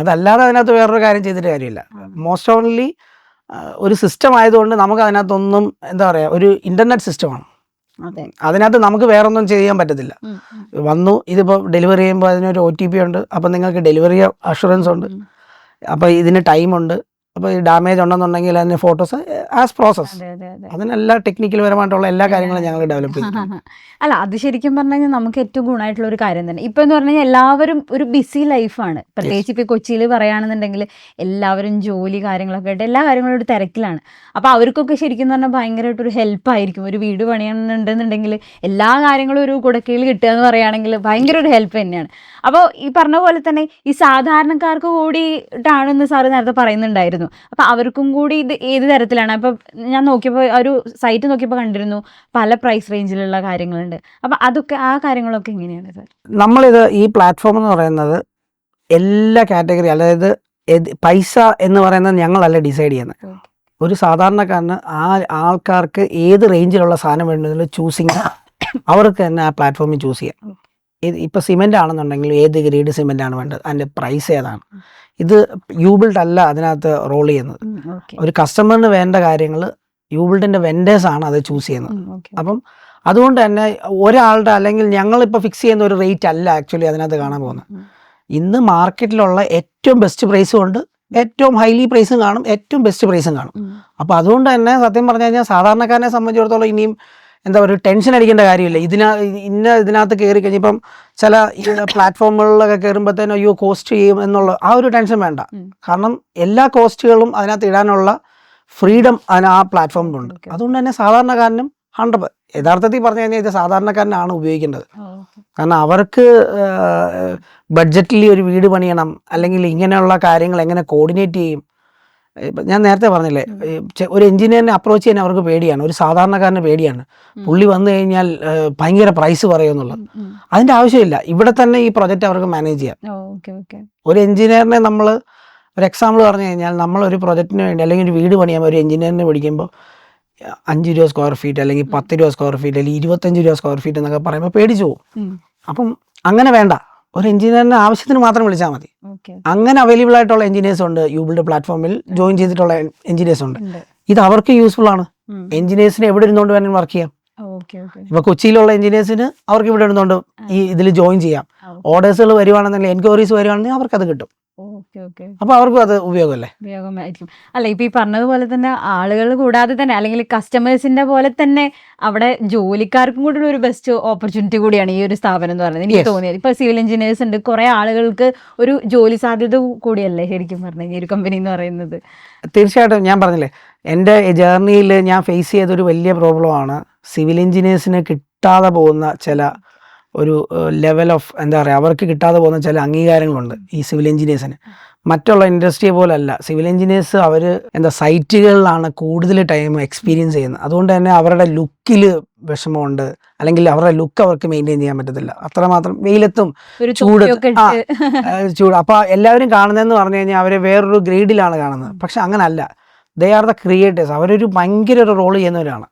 അതല്ലാതെ അതിനകത്ത് വേറൊരു കാര്യം ചെയ്തിട്ട് കാര്യമില്ല. മോസ്റ്റ് ഓൺലി ഒരു സിസ്റ്റം ആയതുകൊണ്ട് നമുക്ക് അതിനകത്തൊന്നും എന്താ പറയുക, ഒരു ഇന്റർനെറ്റ് സിസ്റ്റമാണ്. അതിനകത്ത് നമുക്ക് വേറൊന്നും ചെയ്യാൻ പറ്റത്തില്ല. വന്നു, ഇതിപ്പോൾ ഡെലിവറി ചെയ്യുമ്പോൾ അതിനൊരു OTP ഉണ്ട്, അപ്പം നിങ്ങൾക്ക് ഡെലിവറി അഷുറൻസ് ഉണ്ട്, അപ്പോൾ ഇതിന് ടൈമുണ്ട്. അപ്പോൾ ഈ ഡാമേജ് ഉണ്ടെന്നുണ്ടെങ്കിൽ അതിന് ഫോട്ടോസ് ആസ് പ്രോസസ്, അതിനെല്ലാം ടെക്നിക്കൽ പരമായിട്ടുള്ള എല്ലാ കാര്യങ്ങളും ഞങ്ങൾ ഡെവലപ്പ് ചെയ്യും. അല്ല, അത് ശരിക്കും പറഞ്ഞു കഴിഞ്ഞാൽ നമുക്ക് ഏറ്റവും ഗുണമായിട്ടുള്ള ഒരു കാര്യം തന്നെ. ഇപ്പം എന്ന് പറഞ്ഞു കഴിഞ്ഞാൽ എല്ലാവരും ഒരു ബിസി ലൈഫാണ്. പ്രത്യേകിച്ച് ഇപ്പോൾ കൊച്ചിയിൽ പറയുകയാണെന്നുണ്ടെങ്കിൽ എല്ലാവരും ജോലി കാര്യങ്ങളൊക്കെ ആയിട്ട് എല്ലാ കാര്യങ്ങളും ഒരു തിരക്കിലാണ്. അപ്പോൾ അവർക്കൊക്കെ ശരിക്കും പറഞ്ഞാൽ ഭയങ്കരമായിട്ടൊരു ഹെൽപ്പായിരിക്കും. ഒരു വീട് പണിയണമെന്നുണ്ടെന്നുണ്ടെങ്കിൽ എല്ലാ കാര്യങ്ങളും ഒരു കുടക്കീഴിൽ കിട്ടുക എന്ന് പറയുകയാണെങ്കിൽ ഭയങ്കര ഒരു ഹെൽപ്പ് തന്നെയാണ്. അപ്പോൾ ഈ പറഞ്ഞ പോലെ തന്നെ ഈ സാധാരണക്കാർക്ക് കൂടിയിട്ടാണെന്ന് സാറ് നേരത്തെ പറയുന്നുണ്ടായിരുന്നു. അപ്പോൾ അവർക്കും കൂടി ഇത് ഏത് തരത്തിലാണ്? അപ്പോൾ ഞാൻ നോക്കിയപ്പോൾ ഒരു സൈറ്റ് നോക്കിയപ്പോൾ കണ്ടിരുന്നു പല പ്രൈസ് റേഞ്ചിലുള്ള കാര്യങ്ങളുണ്ട്. അപ്പോൾ അതൊക്കെ ആ കാര്യങ്ങളൊക്കെ എങ്ങനെയാണ് സാർ? നമ്മളിത് ഈ പ്ലാറ്റ്ഫോം എന്ന് പറയുന്നത് എല്ലാ കാറ്റഗറി, അതായത് പൈസ എന്ന് പറയുന്നത് ഞങ്ങളല്ല ഡിസൈഡ് ചെയ്യുന്നത്. ഒരു സാധാരണക്കാരന് ആ ആൾക്കാർക്ക് ഏത് റേഞ്ചിലുള്ള സാധനം വേണ്ടതിൽ ചൂസിങ് അവർക്ക് തന്നെ ആ പ്ലാറ്റ്ഫോമിൽ ചൂസ് ചെയ്യാം. ഇപ്പോൾ സിമെൻ്റ് ആണെന്നുണ്ടെങ്കിൽ ഏത് ഗ്രേഡ് സിമെൻ്റ് ആണ് വേണ്ടത്, അതിൻ്റെ പ്രൈസ് ഏതാണ്. ഇത് യൂബിൾട്ട് അല്ല അതിനകത്ത് റോൾ ചെയ്യുന്നത്. ഒരു കസ്റ്റമറിന് വേണ്ട കാര്യങ്ങൾ യൂബിൾട്ടിൻ്റെ വെൻഡേഴ്സാണ് അത് ചൂസ് ചെയ്യുന്നത്. അപ്പം അതുകൊണ്ട് തന്നെ ഒരാളുടെ, അല്ലെങ്കിൽ ഞങ്ങളിപ്പോൾ ഫിക്സ് ചെയ്യുന്ന ഒരു റേറ്റ് അല്ല ആക്ച്വലി അതിനകത്ത് കാണാൻ പോകുന്നത്. ഇന്ന് മാർക്കറ്റിലുള്ള ഏറ്റവും ബെസ്റ്റ് പ്രൈസും ഉണ്ട്, ഏറ്റവും ഹൈലി പ്രൈസും കാണും, ഏറ്റവും ബെസ്റ്റ് പ്രൈസും കാണും. അപ്പോൾ അതുകൊണ്ട് തന്നെ സത്യം പറഞ്ഞു കഴിഞ്ഞാൽ സാധാരണക്കാരനെ സംബന്ധിച്ചിടത്തോളം ഇനിയും എന്താ പറയുക ടെൻഷൻ അടിക്കേണ്ട കാര്യമില്ല. ഇതിനകത്ത് കയറി കഴിഞ്ഞപ്പം ചില പ്ലാറ്റ്ഫോമുകളിലൊക്കെ കയറുമ്പോഴത്തേനും അയ്യോ കോസ്റ്റ് ചെയ്യും എന്നുള്ള ആ ഒരു ടെൻഷൻ വേണ്ട. കാരണം എല്ലാ കോസ്റ്റുകളും അതിനകത്ത് ഇടാനുള്ള ഫ്രീഡം ആ പ്ലാറ്റ്ഫോമിലുണ്ട്. അതുകൊണ്ട് തന്നെ സാധാരണക്കാരനും 100% യഥാർത്ഥത്തിൽ പറഞ്ഞു കഴിഞ്ഞാൽ ഇത് സാധാരണക്കാരനാണ് ഉപയോഗിക്കേണ്ടത്. കാരണം അവർക്ക് ബഡ്ജറ്റിൽ ഒരു വീട് പണിയണം, അല്ലെങ്കിൽ ഇങ്ങനെയുള്ള കാര്യങ്ങൾ എങ്ങനെ കോർഡിനേറ്റ് ചെയ്യും. ഇപ്പം ഞാൻ നേരത്തെ പറഞ്ഞില്ലേ, ഒരു എഞ്ചിനീയറിനെ അപ്രോച്ച് ചെയ്യാൻ അവർക്ക് പേടിയാണ്, ഒരു സാധാരണക്കാരന് പേടിയാണ്. പുള്ളി വന്നു കഴിഞ്ഞാൽ ഭയങ്കര പ്രൈസ് പറയുമെന്നുള്ളത്. അതിൻ്റെ ആവശ്യമില്ല. ഇവിടെ തന്നെ ഈ പ്രൊജക്റ്റ് അവർക്ക് മാനേജ് ചെയ്യാം. ഒരു എഞ്ചിനീയറിനെ നമ്മൾ ഒരു എക്സാമ്പിൾ പറഞ്ഞു കഴിഞ്ഞാൽ, നമ്മളൊരു പ്രൊജക്റ്റിന് വേണ്ടി അല്ലെങ്കിൽ ഒരു വീട് പണിയാൻ ഒരു എഞ്ചിനീയറിനെ വിളിക്കുമ്പോൾ 5 രൂപ സ്ക്വയർ ഫീറ്റ് അല്ലെങ്കിൽ 10 രൂപ സ്ക്വയർ ഫീറ്റ് അല്ലെങ്കിൽ 25 രൂപ സ്ക്വയർ ഫീറ്റ് എന്നൊക്കെ പറയുമ്പോൾ പേടിച്ചു പോകും. അപ്പം അങ്ങനെ വേണ്ട, ഒരു എഞ്ചിനീയറിന് ആവശ്യത്തിന് മാത്രം വിളിച്ചാൽ മതി. അങ്ങനെ അവൈലബിൾ ആയിട്ടുള്ള എഞ്ചിനീയേഴ്സ് ഉണ്ട്. യൂബിൾഡ് പ്ലാറ്റ്ഫോമിൽ ജോയിൻ ചെയ്തിട്ടുള്ള എഞ്ചിനീയേഴ്സ് ഉണ്ട്. ഇത് അവർക്ക് യൂസ്ഫുൾ ആണ്. എഞ്ചിനീയേഴ്സിന് എവിടെ ഇരുന്നുകൊണ്ട് വേണമെങ്കിൽ വർക്ക് ചെയ്യാം. ഇപ്പൊ കൊച്ചിയിലുള്ള എഞ്ചിനീയേഴ്സിന് അവർക്ക് ഇവിടെ ഇരുന്നുകൊണ്ട് ഈ ഇതിൽ ജോയിൻ ചെയ്യാം. ഓർഡേഴ്സുകൾ വരുവാണെന്നുണ്ടെങ്കിൽ എൻക്വയറീസ് വരുവാണെന്നുണ്ടെങ്കിൽ അവർക്ക് അത് കിട്ടും. അപ്പൊ അവർക്കും അത് ഉപയോഗമായിരിക്കും. അല്ല, ഇപ്പൊ ഈ പറഞ്ഞതുപോലെ തന്നെ ആളുകൾ കൂടാതെ തന്നെ അല്ലെങ്കിൽ കസ്റ്റമേഴ്സിന്റെ പോലെ തന്നെ അവിടെ ജോലിക്കാർക്കും കൂടി ഒരു ബെസ്റ്റ് ഓപ്പർച്യൂണിറ്റി കൂടിയാണ് ഈ ഒരു സ്ഥാപനം എന്ന് പറയുന്നത് എനിക്ക് തോന്നിയത്. ഇപ്പൊ സിവിൽ എഞ്ചിനീയേഴ്സ് ഉണ്ട്, കുറെ ആളുകൾക്ക് ഒരു ജോലി സാധ്യത കൂടിയല്ലേ ശരിക്കും പറഞ്ഞാൽ ഈ ഒരു കമ്പനി എന്ന് പറയുന്നത്. തീർച്ചയായിട്ടും ഞാൻ പറഞ്ഞില്ലേ, എൻ്റെ ജേർണിയിൽ ഞാൻ ഫേസ് ചെയ്തൊരു വലിയ പ്രോബ്ലമാണ് സിവിൽ എഞ്ചിനീയേഴ്സിന് കിട്ടാതെ പോകുന്ന ചില ഒരു ലെവൽ ഓഫ് എന്താ പറയുക, അവർക്ക് കിട്ടാതെ പോകുന്ന ചില അംഗീകാരങ്ങളുണ്ട് ഈ സിവിൽ എഞ്ചിനീയേഴ്സിന്. മറ്റുള്ള ഇൻഡസ്ട്രിയെ പോലല്ല. സിവിൽ എഞ്ചിനീയേഴ്സ് അവർ സൈറ്റുകളിലാണ് കൂടുതൽ ടൈം എക്സ്പീരിയൻസ് ചെയ്യുന്നത്. അതുകൊണ്ട് തന്നെ അവരുടെ ലുക്കിൽ വിഷമമുണ്ട്, അല്ലെങ്കിൽ അവരുടെ ലുക്ക് അവർക്ക് മെയിൻറ്റെയിൻ ചെയ്യാൻ പറ്റത്തില്ല. അത്രമാത്രം വെയിലത്തും ചൂട്. അപ്പോൾ എല്ലാവരും കാണുന്നതെന്ന് പറഞ്ഞു കഴിഞ്ഞാൽ അവരെ വേറൊരു ഗ്രേഡിലാണ് കാണുന്നത്. പക്ഷെ അങ്ങനല്ല. They are the creators. അവരൊരു ഭയങ്കര ഒരു റോൾ ചെയ്യുന്നവരാണ്.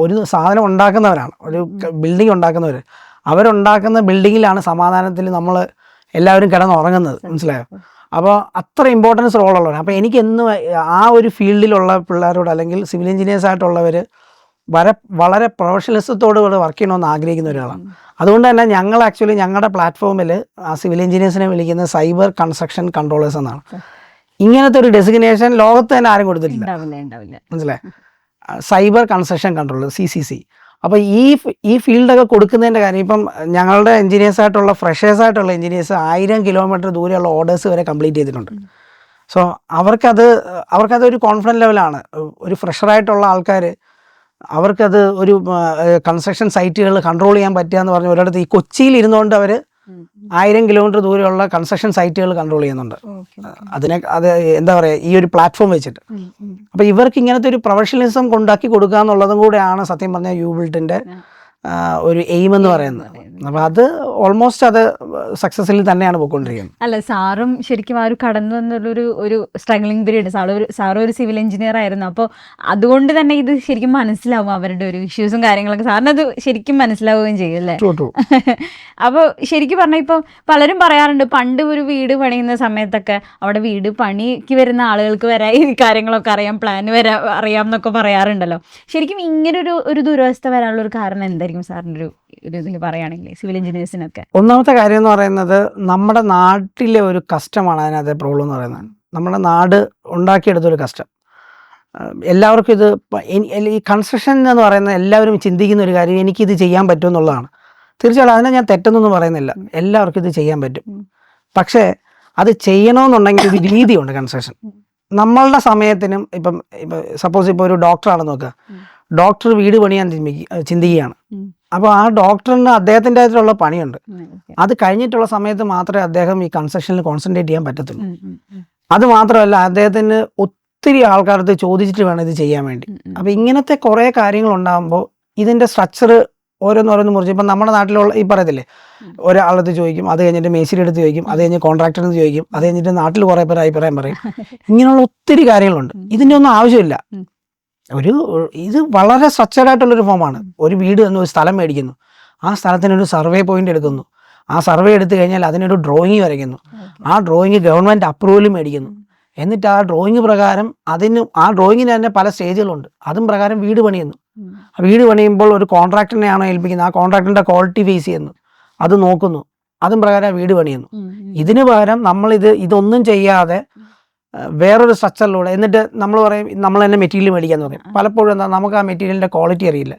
ഒരു സാധനം ഉണ്ടാക്കുന്നവരാണ്, ഒരു ബിൽഡിംഗ് ഉണ്ടാക്കുന്നവർ. അവരുണ്ടാക്കുന്ന ബിൽഡിങ്ങിലാണ് സമാധാനത്തിൽ നമ്മൾ എല്ലാവരും കിടന്നുറങ്ങുന്നത്. മനസ്സിലായോ? അപ്പോൾ അത്ര ഇമ്പോർട്ടൻസ് റോളുള്ളവരാണ്. അപ്പോൾ എനിക്കെന്നും ആ ഒരു ഫീൽഡിലുള്ള പിള്ളേരോട് അല്ലെങ്കിൽ സിവിൽ എഞ്ചിനീയേഴ്സ് ആയിട്ടുള്ളവർ വളരെ പ്രൊഫഷണലിസത്തോട് കൂടെ വർക്ക് ചെയ്യണമെന്ന് ആഗ്രഹിക്കുന്ന ഒരാളാണ്. അതുകൊണ്ട് തന്നെ ഞങ്ങൾ ആക്ച്വലി ഞങ്ങളുടെ പ്ലാറ്റ്ഫോമിൽ ആ സിവിൽ എഞ്ചിനീയേഴ്സിനെ വിളിക്കുന്നത് സൈബർ കൺസ്ട്രക്ഷൻ കൺട്രോളേഴ്സ് എന്നാണ്. ഇങ്ങനത്തെ ഒരു ഡെസിഗ്നേഷൻ ലോകത്ത് തന്നെ ആരും കൊടുത്തിട്ടില്ല. മനസ്സിലായി? Cyber construction controller CCC. അപ്പോൾ ഈ ഫീൽഡൊക്കെ കൊടുക്കുന്നതിൻ്റെ കാര്യം, ഇപ്പം ഞങ്ങളുടെ എഞ്ചിനീയേഴ്സായിട്ടുള്ള ഫ്രഷേഴ്സായിട്ടുള്ള എഞ്ചിനീയേഴ്സ് 1000 കിലോമീറ്റർ ദൂരെയുള്ള ഓർഡേഴ്സ് വരെ കംപ്ലീറ്റ് ചെയ്തിട്ടുണ്ട്. സോ അവർക്കതൊരു കോൺഫിഡൻറ്റ് ലെവലാണ്. ഒരു ഫ്രഷറായിട്ടുള്ള ആൾക്കാർ അവർക്കത് ഒരു കൺസ്ട്രക്ഷൻ സൈറ്റുകൾ കൺട്രോൾ ചെയ്യാൻ പറ്റുക എന്ന് പറഞ്ഞ ഒരിടത്ത് ഈ കൊച്ചിയിൽ ഇരുന്നുകൊണ്ട് അവർ 1000 കിലോമീറ്റർ ദൂരെയുള്ള കൺസ്ട്രക്ഷൻ സൈറ്റുകൾ കൺട്രോൾ ചെയ്യുന്നുണ്ട്. അത് എന്താ പറയുക, ഈ ഒരു പ്ലാറ്റ്ഫോം വെച്ചിട്ട്. അപ്പോൾ ഇവർക്ക് ഇങ്ങനത്തെ ഒരു പ്രൊഫഷണലിസം കൊണ്ടാക്കി കൊടുക്കുക എന്നുള്ളതും കൂടെയാണ് സത്യം പറഞ്ഞാൽ യൂബിൾട്ടിൻ്റെ ഒരു എയിം എന്ന് പറയുന്നത്. അപ്പോൾ അത് ഓൾമോസ്റ്റ് അത് സക്സസ്സിൽ തന്നെയാണ് പോയിക്കൊണ്ടിരിക്കുന്നത്. അല്ല, സാറും ശരിക്കും ആ ഒരു കടന്നു വന്നുള്ളൊരു സ്ട്രഗ്ലിംഗ് പീരീഡ്. സാറും ഒരു സിവിൽ എഞ്ചിനീയർ ആയിരുന്നു. അപ്പോൾ അതുകൊണ്ട് തന്നെ ഇത് ശരിക്കും മനസ്സിലാവും, അവരുടെ ഒരു ഇഷ്യൂസും കാര്യങ്ങളൊക്കെ സാറിനത് ശരിക്കും മനസ്സിലാവുകയും ചെയ്യും അല്ലേ? അപ്പോൾ ശരിക്കും പറഞ്ഞാൽ ഇപ്പം പലരും പറയാറുണ്ട്, പണ്ട് ഒരു വീട് പണിയുന്ന സമയത്തൊക്കെ അവിടെ വീട് പണിക്ക് വരുന്ന ആളുകൾക്ക് വരെ ഈ കാര്യങ്ങളൊക്കെ അറിയാം, പ്ലാൻ വരെ അറിയാം എന്നൊക്കെ പറയാറുണ്ടല്ലോ. ശരിക്കും ഇങ്ങനൊരു ദുരവസ്ഥ വരാനുള്ള ഒരു കാരണം എന്തായിരിക്കും സാറിൻ്റെ ഒരു ഇതിൽ പറയുകയാണെങ്കിൽ സിവിൽ എഞ്ചിനീയേഴ്സിനൊക്കെ? ഒന്നാമത്തെ കാര്യം എന്ന് പറയുന്നത് നമ്മുടെ നാട്ടിലെ ഒരു കസ്റ്റമാണ് അതിനകത്തെ പ്രോബ്ലം എന്ന് പറയുന്നത്. നമ്മുടെ നാട് ഉണ്ടാക്കിയെടുത്തൊരു കസ്റ്റം. എല്ലാവർക്കും ഇത് ഈ കൺസ്ട്രക്ഷൻ എന്ന് പറയുന്നത് എല്ലാവരും ചിന്തിക്കുന്ന ഒരു കാര്യം, എനിക്കിത് ചെയ്യാൻ പറ്റും എന്നുള്ളതാണ്. തീർച്ചയായിട്ടും അതിനെ ഞാൻ തെറ്റെന്നൊന്നും പറയുന്നില്ല. എല്ലാവർക്കും ഇത് ചെയ്യാൻ പറ്റും. പക്ഷേ അത് ചെയ്യണമെന്നുണ്ടെങ്കിൽ ഒരു രീതിയുണ്ട് കൺസ്ട്രക്ഷൻ. നമ്മളുടെ സമയത്തിനും ഇപ്പം സപ്പോസ് ഇപ്പോൾ ഒരു ഡോക്ടറാണെന്ന് നോക്കുക, ഡോക്ടർ വീട് പണിയാൻ ചിന്തിക്കുകയാണ്. അപ്പോൾ ആ ഡോക്ടറിന് അദ്ദേഹത്തിൻ്റെ ആയിട്ടുള്ള പണിയുണ്ട്. അത് കഴിഞ്ഞിട്ടുള്ള സമയത്ത് മാത്രമേ അദ്ദേഹം ഈ കൺസ്ട്രക്ഷനിൽ കോൺസെൻട്രേറ്റ് ചെയ്യാൻ പറ്റത്തുള്ളൂ. അത് മാത്രമല്ല, അദ്ദേഹത്തിന് ഒത്തിരി ആൾക്കാർക്ക് ചോദിച്ചിട്ട് വേണം ഇത് ചെയ്യാൻ വേണ്ടി. അപ്പോൾ ഇങ്ങനത്തെ കുറേ കാര്യങ്ങളുണ്ടാകുമ്പോൾ ഇതിൻ്റെ സ്ട്രക്ചർ ഓരോന്നോരോന്ന് മുറിച്ച്, ഇപ്പം നമ്മുടെ നാട്ടിലുള്ള ഈ പറയത്തില്ലേ, ഒരാളടുത്ത് ചോദിക്കും, അത് കഴിഞ്ഞിട്ട് മേശിരി അടുത്ത് ചോദിക്കും, അത് കഴിഞ്ഞ് കോൺട്രാക്ടറിന് ചോദിക്കും, അത് കഴിഞ്ഞിട്ട് നാട്ടിൽ കുറേ പേർ അഭിപ്രായം പറയും. ഇങ്ങനെയുള്ള ഒത്തിരി കാര്യങ്ങളുണ്ട്. ഇതിൻ്റെ ഒന്നും ആവശ്യമില്ല. ഇത് വളരെ സ്ട്രക്ചർഡ് ആയിട്ടുള്ളൊരു ഫോമാണ്. ഒരു വീട് എന്ന് ഒരു സ്ഥലം മേടിക്കുന്നു, ആ സ്ഥലത്തിനൊരു സർവേ പോയിന്റ് എടുക്കുന്നു, ആ സർവേ എടുത്തു കഴിഞ്ഞാൽ അതിനൊരു ഡ്രോയിങ് വരയ്ക്കുന്നു, ആ ഡ്രോയിങ് ഗവൺമെൻറ് അപ്രൂവൽ മേടിക്കുന്നു, എന്നിട്ട് ആ ഡ്രോയിങ് പ്രകാരം ആ ഡ്രോയിങ്ങിന് തന്നെ പല സ്റ്റേജുകളുണ്ട്, അതും പ്രകാരം വീട് പണിയുന്നു. ആ വീട് പണിയുമ്പോൾ ഒരു കോൺട്രാക്ടറിനെയാണോ ഏൽപ്പിക്കുന്നത്, ആ കോൺട്രാക്ടറിൻ്റെ ക്വാളിറ്റി ഫേസ് ചെയ്യുന്നു, അത് നോക്കുന്നു, അതും പ്രകാരം വീട് പണിയുന്നു. ഇതിന് പകരം ഇതൊന്നും ചെയ്യാതെ വേറൊരു സ്ട്രക്ചറിലൂടെ, എന്നിട്ട് നമ്മൾ പറയും നമ്മൾ തന്നെ മെറ്റീരിയൽ മേടിക്കാന്ന് പറയും. പലപ്പോഴും എന്താ, നമുക്ക് ആ മെറ്റീരിയലിൻ്റെ ക്വാളിറ്റി അറിയില്ല.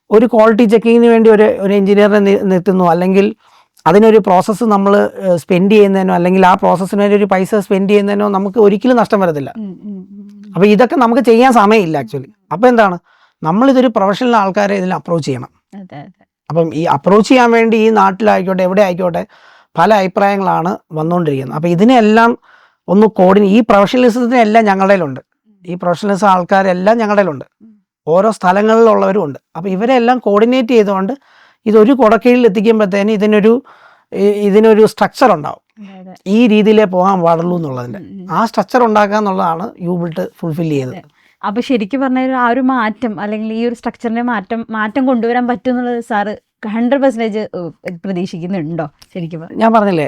ഒരു ക്വാളിറ്റി ചെക്കിങ്ങിന് വേണ്ടി ഒരു എഞ്ചിനീയറിനെ നിർത്തുന്നു, അല്ലെങ്കിൽ അതിനൊരു പ്രോസസ്സ് നമ്മൾ സ്പെൻഡ് ചെയ്യുന്നതിനോ അല്ലെങ്കിൽ ആ പ്രോസസ്സിന് വേണ്ടി ഒരു പൈസ സ്പെൻഡ് ചെയ്യുന്നതിനോ നമുക്ക് ഒരിക്കലും നഷ്ടം വരത്തില്ല. അപ്പോൾ ഇതൊക്കെ നമുക്ക് ചെയ്യാൻ സമയമില്ല ആക്ച്വലി. അപ്പോൾ എന്താണ്, നമ്മളിതൊരു പ്രൊഫഷണൽ ആൾക്കാരെ ഇതിൽ അപ്രോച്ച് ചെയ്യണം. അപ്പം ഈ അപ്രോച്ച് ചെയ്യാൻ വേണ്ടി ഈ നാട്ടിലായിക്കോട്ടെ എവിടെ ആയിക്കോട്ടെ പല അഭിപ്രായങ്ങളാണ് വന്നുകൊണ്ടിരിക്കുന്നത്. അപ്പോൾ ഇതിനെല്ലാം ഒന്ന് ഈ പ്രൊഫഷണലിസത്തിനെല്ലാം ഞങ്ങളുടെ കയ്യിലുണ്ട്. ഈ പ്രൊഫഷണലിസം ആൾക്കാരെല്ലാം ഞങ്ങളുടെ കയ്യിലുണ്ട്, ഓരോ സ്ഥലങ്ങളിലുള്ളവരും ഉണ്ട്. അപ്പോൾ ഇവരെല്ലാം കോർഡിനേറ്റ് ചെയ്തുകൊണ്ട് ഇതൊരു കുടക്കീഴിൽ എത്തിക്കുമ്പോഴത്തേന് ഇതിനൊരു സ്ട്രക്ചർ ഉണ്ടാവും. ഈ രീതിയിലേ പോകാൻ പാടുള്ളൂ എന്നുള്ളതിൻ്റെ ആ സ്ട്രക്ചർ ഉണ്ടാക്കുക എന്നുള്ളതാണ് യൂബിൾട്ട് ഫുൾഫിൽ ചെയ്തത്. അപ്പോൾ ശരിക്കും പറഞ്ഞാൽ ആ ഒരു മാറ്റം അല്ലെങ്കിൽ ഈ ഒരു സ്ട്രക്ചറിന്റെ മാറ്റം കൊണ്ടുവരാൻ പറ്റും എന്നുള്ളത് സാറ് 100% പ്രതീക്ഷിക്കുന്നുണ്ടോ? ശരിക്കും ഞാൻ പറഞ്ഞില്ലേ,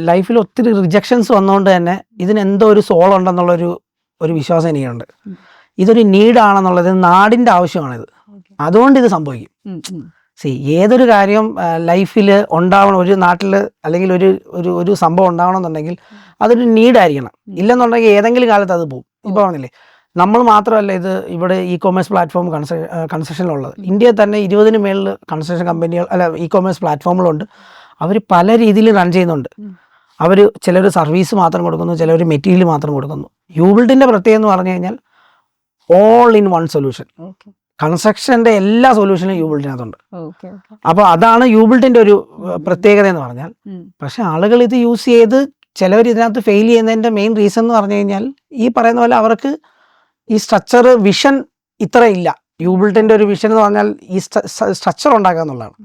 ലൈഫിൽ ഒത്തിരി റിജക്ഷൻസ് വന്നുകൊണ്ട് തന്നെ ഇതിനെന്തോ ഒരു സോൾ ഉണ്ടെന്നുള്ളൊരു വിശ്വാസം എനിക്കുണ്ട്. ഇതൊരു നീഡാണെന്നുള്ളത് നാടിൻ്റെ ആവശ്യമാണിത്, അതുകൊണ്ട് ഇത് സംഭവിക്കും. ഏതൊരു കാര്യം ലൈഫിൽ ഉണ്ടാവണം, ഒരു നാട്ടിൽ അല്ലെങ്കിൽ ഒരു സംഭവം ഉണ്ടാവണമെന്നുണ്ടെങ്കിൽ അതൊരു നീഡായിരിക്കണം. ഇല്ലെന്നുണ്ടെങ്കിൽ ഏതെങ്കിലും കാലത്ത് അത് പോകും. ഇപ്പോൾ പറഞ്ഞില്ലേ, നമ്മൾ മാത്രമല്ല ഇത് ഇവിടെ ഇ-കൊമേഴ്സ് പ്ലാറ്റ്ഫോം കൺസ്ട്രക്ഷനിലുള്ളത്. ഇന്ത്യയിൽ തന്നെ 20-ന് മേളിൽ കൺസ്ട്രക്ഷൻ കമ്പനികൾ ഇ-കൊമേഴ്സ് പ്ലാറ്റ്ഫോമുകളുണ്ട്. അവർ പല രീതിയിൽ റൺ ചെയ്യുന്നുണ്ട്. അവർ ചിലർ സർവീസ് മാത്രം കൊടുക്കുന്നു, ചിലർ മെറ്റീരിയൽ മാത്രം കൊടുക്കുന്നു. യൂബിൾട്ടിൻ്റെ പ്രത്യേകത എന്ന് പറഞ്ഞു കഴിഞ്ഞാൽ ഓൾ ഇൻ വൺ സൊല്യൂഷൻ. കൺസ്ട്രക്ഷൻ്റെ എല്ലാ സൊല്യൂഷനും യൂബിൾട്ടിനകത്തുണ്ട്. അപ്പോൾ അതാണ് യൂബിൾട്ടിൻ്റെ ഒരു പ്രത്യേകത എന്ന് പറഞ്ഞാൽ. പക്ഷെ ആളുകൾ ഇത് യൂസ് ചെയ്ത് ചിലവർ ഇതിനകത്ത് ഫെയിൽ ചെയ്യുന്നതിൻ്റെ മെയിൻ റീസൺ എന്ന് പറഞ്ഞു കഴിഞ്ഞാൽ ഈ പറയുന്ന പോലെ അവർക്ക് ഈ സ്ട്രക്ചർ വിഷൻ ഇത്ര ഇല്ല. യൂബിൾട്ടിൻ്റെ ഒരു വിഷൻ എന്ന് പറഞ്ഞാൽ ഈ സ്ട്രക്ചർ ഉണ്ടാക്കുക എന്നുള്ളതാണ്.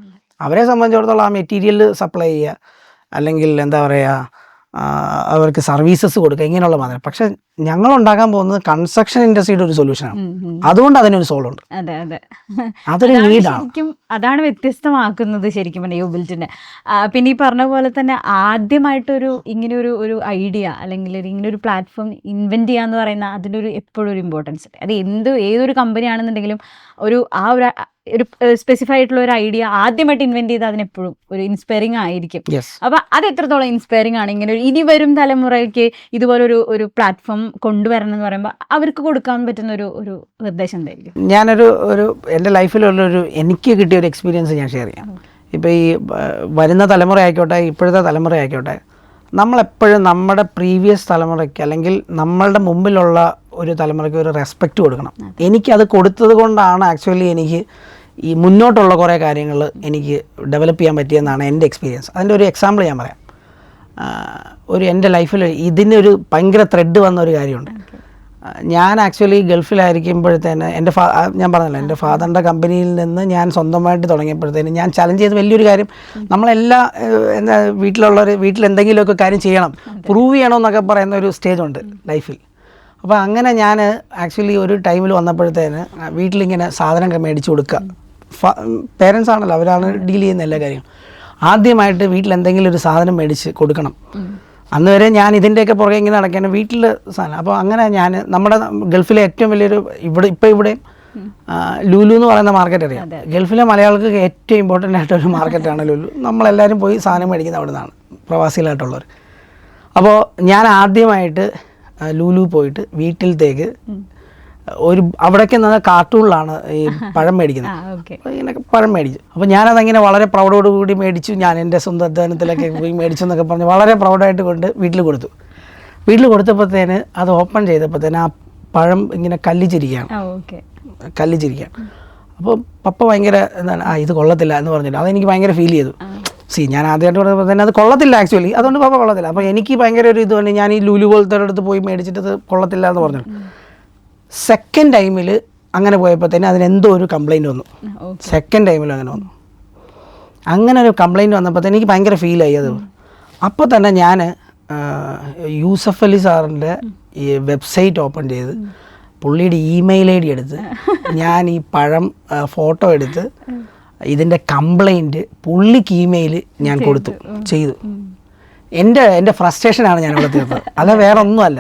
അവരെ സംബന്ധിച്ചിടത്തോളം ആ മെറ്റീരിയൽ സപ്ലൈ ചെയ്യുക, അല്ലെങ്കിൽ എന്താ പറയുക, അവർക്ക് സർവീസസ് കൊടുക്കുക, ഇങ്ങനെയുള്ള മാതിരി. പക്ഷെ ഞങ്ങൾ ഉണ്ടാക്കാൻ പോകുന്നത് കൺസ്ട്രക്ഷൻ ഇൻഡസ്ട്രിയുടെ ഒരു സൊല്യൂഷനാണ്. അതുകൊണ്ട് അതിനൊരു സോളുണ്ട്. അതൊരു നീഡാണ്. അതാണ് വ്യത്യസ്തമാക്കുന്നത് ശരിക്കും പറഞ്ഞാൽ യൂബിൾട്ടിനെ. പിന്നെ ഈ പറഞ്ഞ പോലെ തന്നെ ആദ്യമായിട്ടൊരു ഇങ്ങനെ ഒരു ഐഡിയ അല്ലെങ്കിൽ ഇങ്ങനെ ഒരു പ്ലാറ്റ്ഫോം ഇൻവെന്റ് ചെയ്യാന്ന് പറയുന്ന അതിനൊരു എപ്പോഴും ഒരു ഇമ്പോർട്ടൻസ് ഉണ്ട്. അത് ഏതൊരു കമ്പനി ആണെന്നുണ്ടെങ്കിലും ഒരു സ്പെസിഫൈ ആയിട്ടുള്ള ഒരു ഐഡിയ ആദ്യമായിട്ട് ഇൻവെന്റ് ചെയ്ത് അതിനെപ്പോഴും ഒരു ഇൻസ്പയറിംഗ് ആയിരിക്കും. അപ്പൊ അത് എത്രത്തോളം ഇൻസ്പയറിംഗ് ആണ് ഇങ്ങനെ ഇനി വരും തലമുറയ്ക്ക് ഇതുപോലെ ഒരു പ്ലാറ്റ്ഫോം കൊണ്ടുവരണം എന്ന് പറയുമ്പോൾ അവർക്ക് കൊടുക്കാൻ പറ്റുന്ന ഒരു നിർദ്ദേശം എന്തായിരിക്കും? ഞാനൊരു എൻ്റെ ലൈഫിലുള്ളൊരു എനിക്ക് കിട്ടിയ ഒരു എക്സ്പീരിയൻസ് ഞാൻ ഷെയർ ചെയ്യാം. ഇപ്പോൾ ഈ വരുന്ന തലമുറ ആയിക്കോട്ടെ ഇപ്പോഴത്തെ തലമുറ ആയിക്കോട്ടെ, നമ്മളെപ്പോഴും നമ്മുടെ പ്രീവിയസ് തലമുറയ്ക്ക് അല്ലെങ്കിൽ നമ്മളുടെ മുമ്പിലുള്ള ഒരു തലമുറയ്ക്ക് ഒരു റെസ്പെക്റ്റ് കൊടുക്കണം. എനിക്കത് കൊടുത്തത് കൊണ്ടാണ് ആക്ച്വലി എനിക്ക് ഈ മുന്നോട്ടുള്ള കുറേ കാര്യങ്ങൾ എനിക്ക് ഡെവലപ്പ് ചെയ്യാൻ പറ്റിയെന്നാണ് എൻ്റെ എക്സ്പീരിയൻസ്. അതിൻ്റെ ഒരു എക്സാമ്പിൾ ഞാൻ പറയാം. എൻ്റെ ലൈഫിൽ ഇതിനൊരു ഭയങ്കര ത്രെഡ് വന്ന ഒരു കാര്യമുണ്ട്. ഞാൻ ആക്ച്വലി ഗൾഫിലായിരിക്കുമ്പോഴത്തേന് ഞാൻ പറഞ്ഞല്ലോ, എൻ്റെ ഫാദറിൻ്റെ കമ്പനിയിൽ നിന്ന് ഞാൻ സ്വന്തമായിട്ട് തുടങ്ങിയപ്പോഴത്തേന് ഞാൻ ചലഞ്ച് ചെയ്ത വലിയൊരു കാര്യം, നമ്മളെല്ലാ വീട്ടിൽ എന്തെങ്കിലുമൊക്കെ കാര്യം ചെയ്യണം, പ്രൂവ് ചെയ്യണമെന്നൊക്കെ പറയുന്ന ഒരു സ്റ്റേജുണ്ട് ലൈഫിൽ. അപ്പോൾ അങ്ങനെ ഞാൻ ആക്ച്വലി ഒരു ടൈമിൽ വന്നപ്പോഴത്തേന് വീട്ടിലിങ്ങനെ സാധനം മേടിച്ച് കൊടുക്കുക. പേരൻസ് ആണല്ലോ, അവരാണ് ഡീൽ ചെയ്യുന്ന എല്ലാ കാര്യങ്ങളും. ആദ്യമായിട്ട് വീട്ടിൽ എന്തെങ്കിലും ഒരു സാധനം മേടിച്ച് കൊടുക്കണം. അന്ന് വരെ ഞാൻ ഇതിൻ്റെയൊക്കെ പുറകെ ഇങ്ങനെ നടക്കുകയാണ്, വീട്ടിൽ സാധനം. അപ്പോൾ അങ്ങനെ ഞാൻ നമ്മുടെ ഗൾഫിലെ ഏറ്റവും വലിയൊരു ഇവിടെ ലുലു എന്ന് പറയുന്ന മാർക്കറ്റ് അറിയാം. ഗൾഫിലെ മലയാളികൾക്ക് ഏറ്റവും ഇമ്പോർട്ടൻ്റ് ആയിട്ടൊരു മാർക്കറ്റാണ് ലുലു. നമ്മളെല്ലാവരും പോയി സാധനം മേടിക്കുന്നത് അവിടെ നിന്നാണ്, പ്രവാസികളായിട്ടുള്ളവർ. അപ്പോൾ ഞാൻ ആദ്യമായിട്ട് ലുലു പോയിട്ട് വീട്ടിലത്തേക്ക് അവിടേക്ക് കാർട്ടൂണിലാണ് ഈ പഴം മേടിക്കുന്നത്. ഇങ്ങനെ പഴം മേടിച്ചു. അപ്പോൾ ഞാനതങ്ങനെ വളരെ പ്രൗഡോടുകൂടി മേടിച്ചു. ഞാൻ എൻ്റെ സ്വന്തം അധ്വാനത്തിലൊക്കെ പോയി മേടിച്ചു എന്നൊക്കെ പറഞ്ഞ് വളരെ പ്രൗഡായിട്ട് കൊണ്ട് വീട്ടിൽ കൊടുത്തു. വീട്ടിൽ കൊടുത്തപ്പോഴത്തേന് അത് ഓപ്പൺ ചെയ്തപ്പോഴത്തേന് ആ പഴം ഇങ്ങനെ കല്ലിച്ചിരിക്കുകയാണ്. അപ്പോൾ പപ്പ ഭയങ്കര എന്താണ് ഇത് കൊള്ളത്തില്ല എന്ന് പറഞ്ഞിട്ട് അതെനിക്ക് ഭയങ്കര ഫീൽ ചെയ്തു. ഞാൻ ആദ്യമായിട്ട് പറഞ്ഞപ്പോൾ തന്നെ അത് കൊള്ളത്തില്ല ആക്ച്വലി, അതുകൊണ്ട് പപ്പ കൊള്ളത്തില്ല. അപ്പോൾ എനിക്ക് ഭയങ്കര ഒരു ഇത് തന്നെ, ഞാൻ ഈ ലുലു പോലത്തെ അടുത്ത് പോയി മേടിച്ചിട്ട് അത് കൊള്ളത്തില്ല എന്ന് പറഞ്ഞു. സെക്കൻഡ് ടൈമിൽ അങ്ങനെ പോയപ്പോൾ തന്നെ അതിനെന്തോ ഒരു കംപ്ലയിൻറ്റ് വന്നു. സെക്കൻഡ് ടൈമിൽ അങ്ങനെ ഒരു കംപ്ലയിൻറ്റ് വന്നപ്പോൾ തന്നെ എനിക്ക് ഭയങ്കര ഫീലായി അത്. അപ്പോൾ തന്നെ ഞാൻ യൂസഫ് അലി സാറിൻ്റെ ഈ വെബ്സൈറ്റ് ഓപ്പൺ ചെയ്ത് പുള്ളിയുടെ ഇമെയിൽ ID എടുത്ത് ഞാൻ ഈ പഴം ഫോട്ടോ എടുത്ത് ഇതിൻ്റെ കംപ്ലയിൻറ്റ് പുള്ളിക്ക് ഇമെയിൽ ഞാൻ ചെയ്തു. എൻ്റെ ഫ്രസ്ട്രേഷനാണ് ഞാൻ അവിടെ തീർത്തത്, അല്ല വേറെ ഒന്നുമല്ല.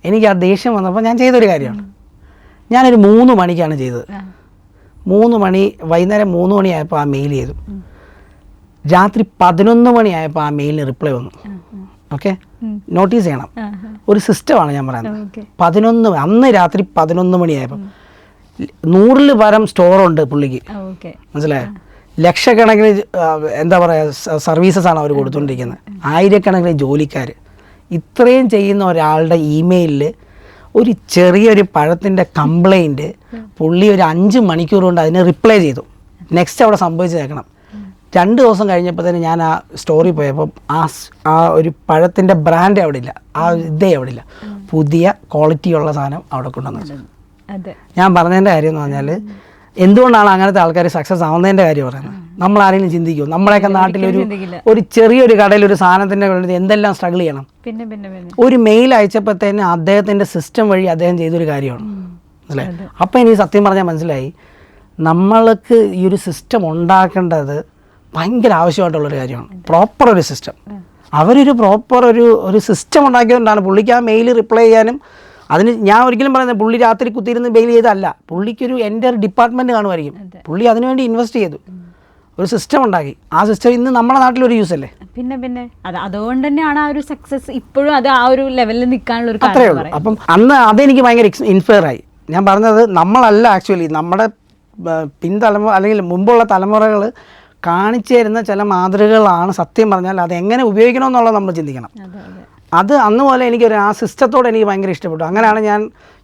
എനിക്ക് ആ ദേഷ്യം വന്നപ്പോൾ ഞാൻ ചെയ്തൊരു കാര്യമാണ്, ഞാനൊരു 3 മണിക്കാണ് ചെയ്തത്. 3 മണി, വൈകുന്നേരം 3 മണിയായപ്പോൾ ആ മെയിൽ ചെയ്തു. രാത്രി 11 മണിയായപ്പോൾ ആ മെയിലിന് റിപ്ലൈ വന്നു. ഓക്കെ, നോട്ടീസ് ചെയ്യണം, ഒരു സിസ്റ്റമാണ് ഞാൻ പറയുന്നത്. അന്ന് രാത്രി 11 മണിയായപ്പോൾ 100-ൽ പരം സ്റ്റോറുണ്ട് പുള്ളിക്ക്, ഓക്കെ. മനസ്സിലായോ? ലക്ഷക്കണക്കിന് എന്താ പറയുക സർവീസസ് ആണ് അവർ കൊടുത്തുകൊണ്ടിരിക്കുന്നത്, ആയിരക്കണക്കിന് ജോലിക്കാർ. ഇത്രയും ചെയ്യുന്ന ഒരാളുടെ ഇമെയിലിൽ ഒരു ചെറിയൊരു പഴത്തിൻ്റെ കംപ്ലൈൻറ്റ് പുള്ളി ഒരു 5 മണിക്കൂർ കൊണ്ട് അതിന് റിപ്ലൈ ചെയ്തു. നെക്സ്റ്റ് അവിടെ സംഭവിച്ചേക്കണം 2 ദിവസം കഴിഞ്ഞപ്പോൾ തന്നെ ഞാൻ ആ സ്റ്റോറി പോയപ്പോൾ ആ ഒരു പഴത്തിൻ്റെ ബ്രാൻഡ് അവിടെ ഇല്ല, ആ ഇതേ അവിടെ ഇല്ല, പുതിയ ക്വാളിറ്റിയുള്ള സാധനം അവിടെ കൊണ്ടുവന്നു. ഞാൻ പറഞ്ഞതിൻ്റെ കാര്യം എന്ന് പറഞ്ഞാൽ എന്തുകൊണ്ടാണ് അങ്ങനത്തെ ആൾക്കാർ സക്സസ് ആവുന്നതിൻ്റെ കാര്യം പറയുന്നത്. നമ്മൾ ആരെങ്കിലും ചിന്തിക്കുമോ? നമ്മളെയൊക്കെ നാട്ടിലൊരു ചെറിയൊരു കടയിൽ ഒരു സാധനത്തിൻ്റെ വേണ്ടി എന്തെല്ലാം സ്ട്രഗിൾ ചെയ്യണം. ഒരു മെയിൽ അയച്ചപ്പോഴത്തേന് അദ്ദേഹത്തിൻ്റെ സിസ്റ്റം വഴി അദ്ദേഹം ചെയ്തൊരു കാര്യമാണ്, മനസ്സിലായി? അപ്പോൾ എനിക്ക് സത്യം പറഞ്ഞാൽ മനസ്സിലായി നമ്മൾക്ക് ഈ ഒരു സിസ്റ്റം ഉണ്ടാക്കേണ്ടത് ഭയങ്കര ആവശ്യമായിട്ടുള്ളൊരു കാര്യമാണ്. പ്രോപ്പർ ഒരു സിസ്റ്റം, അവരൊരു പ്രോപ്പർ ഒരു സിസ്റ്റം ഉണ്ടാക്കിയതുകൊണ്ടാണ് പുള്ളിക്ക് ആ മെയിൽ റിപ്ലൈ ചെയ്യാനും. അതിന് ഞാൻ ഒരിക്കലും പറയുന്നത് പുള്ളി രാത്രി കുത്തിയിരുന്ന് മെയിൽ ചെയ്തല്ല, പുള്ളിക്കൊരു എൻ്റെ ഒരു ഡിപ്പാർട്ട്മെൻറ്റ് കാണുമായിരിക്കും, പുള്ളി അതിനുവേണ്ടി ഇൻവെസ്റ്റ് ചെയ്തു, ഒരു സിസ്റ്റം ഉണ്ടാക്കി. ആ സിസ്റ്റം ഇന്ന് നമ്മുടെ നാട്ടിലൊരു യൂസ് അല്ലേ. പിന്നെ അതുകൊണ്ട് തന്നെയാണ് ആ ഒരു സക്സസ് ഇപ്പോഴും അത് ആ ഒരു ലെവലിൽ നിൽക്കാനുള്ള ഒരു അത്രയേ ഉള്ളൂ. അപ്പം അന്ന് അതെനിക്ക് ഭയങ്കര ഇൻസ്പയർ ആയി. ഞാൻ പറഞ്ഞത് നമ്മളല്ല ആക്ച്വലി നമ്മുടെ പിൻതലമുറ അല്ലെങ്കിൽ മുമ്പുള്ള തലമുറകൾ കാണിച്ചു തരുന്ന ചില മാതൃകകളാണ് സത്യം പറഞ്ഞാൽ അത് എങ്ങനെ ഉപയോഗിക്കണമെന്നുള്ളത് നമ്മൾ ചിന്തിക്കണം. അത് അന്ന് പോലെ എനിക്കൊരു ആ സിസ്റ്റത്തോട് എനിക്ക് ഭയങ്കര ഇഷ്ടപ്പെട്ടു. അങ്ങനെയാണ് ഞാൻ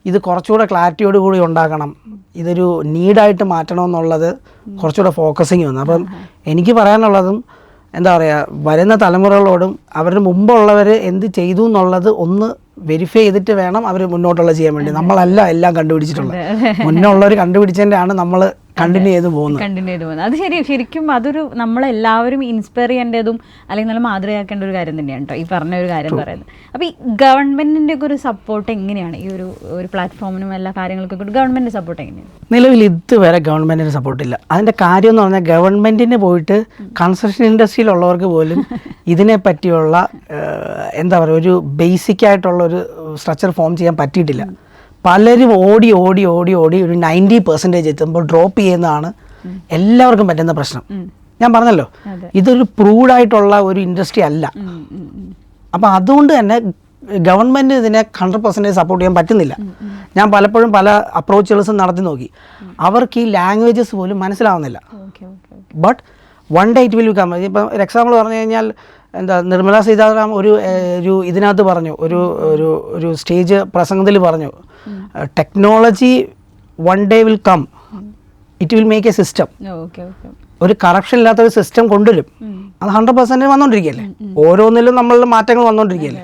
ഇത് കുറച്ചുകൂടെ ക്ലാരിറ്റിയോട് കൂടി ഉണ്ടാക്കണം, ഇതൊരു നീഡായിട്ട് മാറ്റണമെന്നുള്ളത് കുറച്ചുകൂടെ ഫോക്കസിങ് വന്നു. അപ്പം എനിക്ക് പറയാനുള്ളതും എന്താ പറയുക, വരുന്ന തലമുറകളോടും അവരുടെ മുമ്പുള്ളവർ എന്ത് ചെയ്തു എന്നുള്ളത് ഒന്ന് വെരിഫൈ ചെയ്തിട്ട് വേണം അവർ മുന്നോട്ടുള്ള ചെയ്യാൻ വേണ്ടി. നമ്മളല്ല എല്ലാം കണ്ടുപിടിച്ചിട്ടുള്ളത്, മുന്നുള്ളവർ കണ്ടുപിടിച്ചതിൻ്റെ ആണ് നമ്മൾ കണ്ടിന്യൂ ചെയ്ത് പോകുന്നത്. അത് ശരിക്കും അതൊരു നമ്മളെല്ലാവരും ഇൻസ്പയർ ചെയ്യേണ്ടതും അല്ലെങ്കിൽ നല്ല മാതൃകയാക്കേണ്ട ഒരു കാര്യം തന്നെയാണ് കേട്ടോ ഈ പറഞ്ഞ ഒരു കാര്യം പറയുന്നത്. അപ്പോൾ ഈ ഗവൺമെൻറ്റിൻ്റെ ഒക്കെ ഒരു സപ്പോർട്ട് എങ്ങനെയാണ് ഈ ഒരു പ്ലാറ്റ്ഫോമിനും എല്ലാ കാര്യങ്ങൾക്കും ഗവൺമെൻറ് സപ്പോർട്ട് എങ്ങനെയാണ്? നിലവിൽ ഇതുവരെ ഗവൺമെൻറ്റിന് സപ്പോർട്ടില്ല. അതിൻ്റെ കാര്യം എന്ന് പറഞ്ഞാൽ ഗവൺമെൻറ്റിന് പോയിട്ട് കൺസ്ട്രക്ഷൻ ഇൻഡസ്ട്രിയിലുള്ളവർക്ക് പോലും ഇതിനെ പറ്റിയുള്ള എന്താ പറയുക ഒരു ബേസിക് ആയിട്ടുള്ള ഒരു സ്ട്രക്ചർ ഫോം ചെയ്യാൻ പറ്റിയിട്ടില്ല. പലരും ഓടി ഒരു 90% എത്തുമ്പോൾ ഡ്രോപ്പ് ചെയ്യുന്നതാണ് എല്ലാവർക്കും പറ്റുന്ന പ്രശ്നം. ഞാൻ പറഞ്ഞല്ലോ ഇതൊരു പ്രൂവ്ഡായിട്ടുള്ള ഒരു ഇൻഡസ്ട്രി അല്ല. അപ്പോൾ അതുകൊണ്ട് തന്നെ ഗവൺമെൻറ് ഇതിനെ 100% സപ്പോർട്ട് ചെയ്യാൻ പറ്റുന്നില്ല. ഞാൻ പലപ്പോഴും പല അപ്രോച്ചുകളും നടത്തി നോക്കി, അവർക്ക് ഈ ലാംഗ്വേജസ് പോലും മനസ്സിലാവുന്നില്ല. But one day it will come. ഇപ്പം ഒരു എക്സാമ്പിൾ പറഞ്ഞു കഴിഞ്ഞാൽ എന്താ നിർമ്മല സീതാരാമൻ ഒരു ഇതിനകത്ത് പറഞ്ഞു, ഒരു സ്റ്റേജ് പ്രസംഗത്തിൽ പറഞ്ഞു, technology one day will come, it will make a system. ഒരു കറപ്ഷൻ ഇല്ലാത്തൊരു സിസ്റ്റം കൊണ്ടുവരും. അത് 100% വന്നുകൊണ്ടിരിക്കുകയല്ലേ, ഓരോന്നിലും നമ്മളുടെ മാറ്റങ്ങൾ വന്നുകൊണ്ടിരിക്കുകയല്ലേ.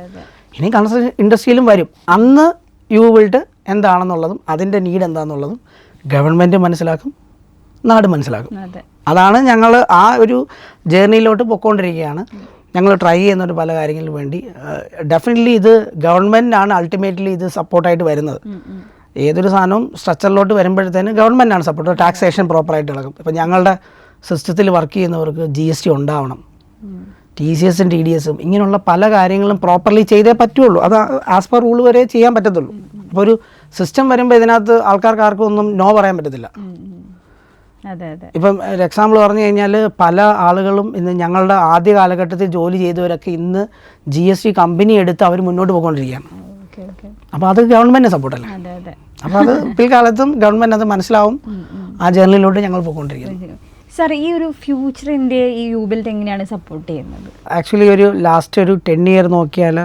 ഇനി കൺസ്ട്രക്ഷൻ ഇൻഡസ്ട്രിയിലും വരും. അന്ന് യു ബിൽഡ് എന്താണെന്നുള്ളതും അതിൻ്റെ നീഡ് എന്താണെന്നുള്ളതും ഗവൺമെൻറ് മനസ്സിലാക്കും, നാട് മനസ്സിലാക്കും. അതാണ് ഞങ്ങൾ ആ ഒരു ജേർണിയിലോട്ട് പൊയ്ക്കൊണ്ടിരിക്കുകയാണ്. ഞങ്ങൾ ട്രൈ ചെയ്യുന്നുണ്ട് പല കാര്യങ്ങൾക്ക് വേണ്ടി. ഡെഫിനറ്റ്ലി ഇത് ഗവൺമെൻറ്റാണ് അൾട്ടിമേറ്റ്ലി ഇത് സപ്പോർട്ടായിട്ട് വരുന്നത്. ഏതൊരു സാധനവും സ്ട്രക്ചറിലോട്ട് വരുമ്പോഴത്തേന് ഗവൺമെൻറ്റാണ് സപ്പോർട്ട്. ടാക്സേഷൻ പ്രോപ്പറായിട്ട് ഇളകും. ഇപ്പം ഞങ്ങളുടെ സിസ്റ്റത്തിൽ വർക്ക് ചെയ്യുന്നവർക്ക് GST ഉണ്ടാവണം, TCSും TDSും ഇങ്ങനെയുള്ള പല കാര്യങ്ങളും പ്രോപ്പർലി ചെയ്തേ പറ്റുള്ളൂ. അത് ആസ് പെർ റൂൾ വരെ ചെയ്യാൻ പറ്റത്തുള്ളൂ. അപ്പോൾ ഒരു സിസ്റ്റം വരുമ്പോൾ ഇതിനകത്ത് ആൾക്കാർക്ക് ആർക്കും ഒന്നും നോ പറയാൻ പറ്റത്തില്ല. ഇപ്പം ഒരു എക്സാമ്പിൾ പറഞ്ഞു കഴിഞ്ഞാൽ പല ആളുകളും ഇന്ന് ഞങ്ങളുടെ ആദ്യ കാലഘട്ടത്തിൽ ജോലി ചെയ്തവരൊക്കെ ഇന്ന് GST കമ്പനി എടുത്ത് അവർ മുന്നോട്ട് പോയിക്കൊണ്ടിരിക്കുകയാണ്. അപ്പോൾ അത് ഗവൺമെൻറ് സപ്പോർട്ടല്ലേ. അപ്പോൾ അത് പിൽക്കാലത്തും ഗവൺമെൻറ് അത് മനസ്സിലാവും. ആ ജേർണിയിലോട്ട് ഞങ്ങൾ പോയിക്കൊണ്ടിരിക്കുന്നത്. സാർ, ഈ ഒരു ഫ്യൂച്ചർ ഇന്ത്യയെ ഈ യു ബിൽഡ് എങ്ങനെയാണ് സപ്പോർട്ട് ചെയ്യുന്നത്? ആക്ച്വലി ഒരു ലാസ്റ്റ് ഒരു 10 ഇയർ നോക്കിയാൽ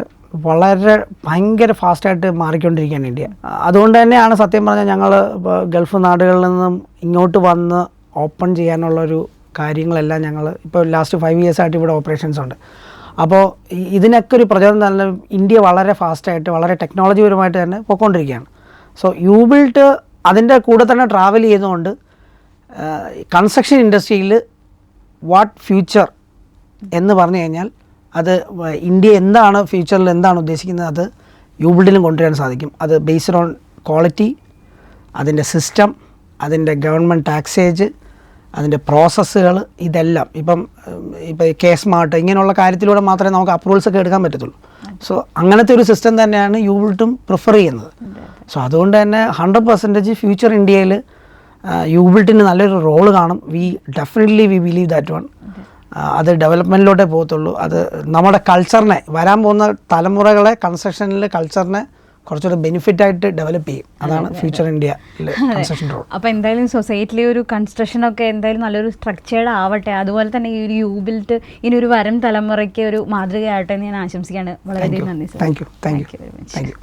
വളരെ ഭയങ്കര ഫാസ്റ്റായിട്ട് മാറിക്കൊണ്ടിരിക്കുകയാണ് ഇന്ത്യ. അതുകൊണ്ട് തന്നെയാണ് സത്യം പറഞ്ഞാൽ ഞങ്ങൾ ഗൾഫ് നാടുകളിൽ നിന്നും ഇങ്ങോട്ട് വന്ന് ഓപ്പൺ ചെയ്യാനുള്ളൊരു കാര്യങ്ങളെല്ലാം ഞങ്ങൾ ഇപ്പോൾ ലാസ്റ്റ് 5 ഇയേഴ്സായിട്ട് ഇവിടെ ഓപ്പറേഷൻസ് ഉണ്ട്. അപ്പോൾ ഇതിനൊക്കെ ഒരു പ്രചോദനം തന്നെ ഇന്ത്യ വളരെ ഫാസ്റ്റായിട്ട് വളരെ ടെക്നോളജിപരമായിട്ട് തന്നെ പോയിക്കൊണ്ടിരിക്കുകയാണ്. സോ യു ബിൽഡ് അതിൻ്റെ കൂടെ തന്നെ ട്രാവൽ ചെയ്യുന്നതുകൊണ്ട് കൺസ്ട്രക്ഷൻ ഇൻഡസ്ട്രിയിൽ വാട്ട് ഫ്യൂച്ചർ എന്ന് പറഞ്ഞു കഴിഞ്ഞാൽ അത് ഇന്ത്യ എന്താണ് ഫ്യൂച്ചറിൽ എന്താണ് ഉദ്ദേശിക്കുന്നത് അത് യു ബിൽഡിലും കൊണ്ടുവരാൻ സാധിക്കും. അത് ബേസ്ഡ് ഓൺ ക്വാളിറ്റി, അതിൻ്റെ സിസ്റ്റം, അതിൻ്റെ ഗവൺമെൻറ് ടാക്സേജ്, അതിൻ്റെ പ്രോസസ്സുകൾ, ഇതെല്ലാം ഇപ്പം കെ സ്മാർട്ട് ഇങ്ങനെയുള്ള കാര്യത്തിലൂടെ മാത്രമേ നമുക്ക് അപ്രൂവൽസ് ഒക്കെ എടുക്കാൻ പറ്റത്തുള്ളൂ. സോ അങ്ങനത്തെ ഒരു സിസ്റ്റം തന്നെയാണ് യു ബിൽഡും പ്രിഫർ ചെയ്യുന്നത്. സോ അതുകൊണ്ട് തന്നെ 100% ഫ്യൂച്ചർ ഇന്ത്യയിൽ യു ബിൽഡിന് നല്ലൊരു റോള് കാണും. Definitely we believe that one. അത് ഡെവലപ്മെൻറ്റിലോട്ടേ പോകത്തുള്ളൂ. അത് നമ്മുടെ കൾച്ചറിനെ, വരാൻ പോകുന്ന തലമുറകളെ കൺസ്ട്രക്ഷനിൽ കൾച്ചറിനെ കുറച്ചുകൂടെ ബെനിഫിറ്റ് ആയിട്ട് ഡെവലപ്പ് ചെയ്യും. അതാണ് ഫ്യൂച്ചർ ഇന്ത്യ കൺസ്ട്രക്ഷൻ റോഡ്. അപ്പോൾ എന്തായാലും സൊസൈറ്റിയിലെ ഒരു കൺസ്ട്രക്ഷനൊക്കെ എന്തായാലും നല്ലൊരു സ്ട്രക്ചേർഡ് ആവട്ടെ. അതുപോലെ തന്നെ ഈ ഒരു യൂബിൽറ്റ് ഇനി ഒരു വരും തലമുറയ്ക്ക് ഒരു മാതൃകയാവട്ടെ എന്ന് ഞാൻ ആശംസിക്കുകയാണ്. വളരെയധികം നന്ദി sir. Thank you very much. Thank you.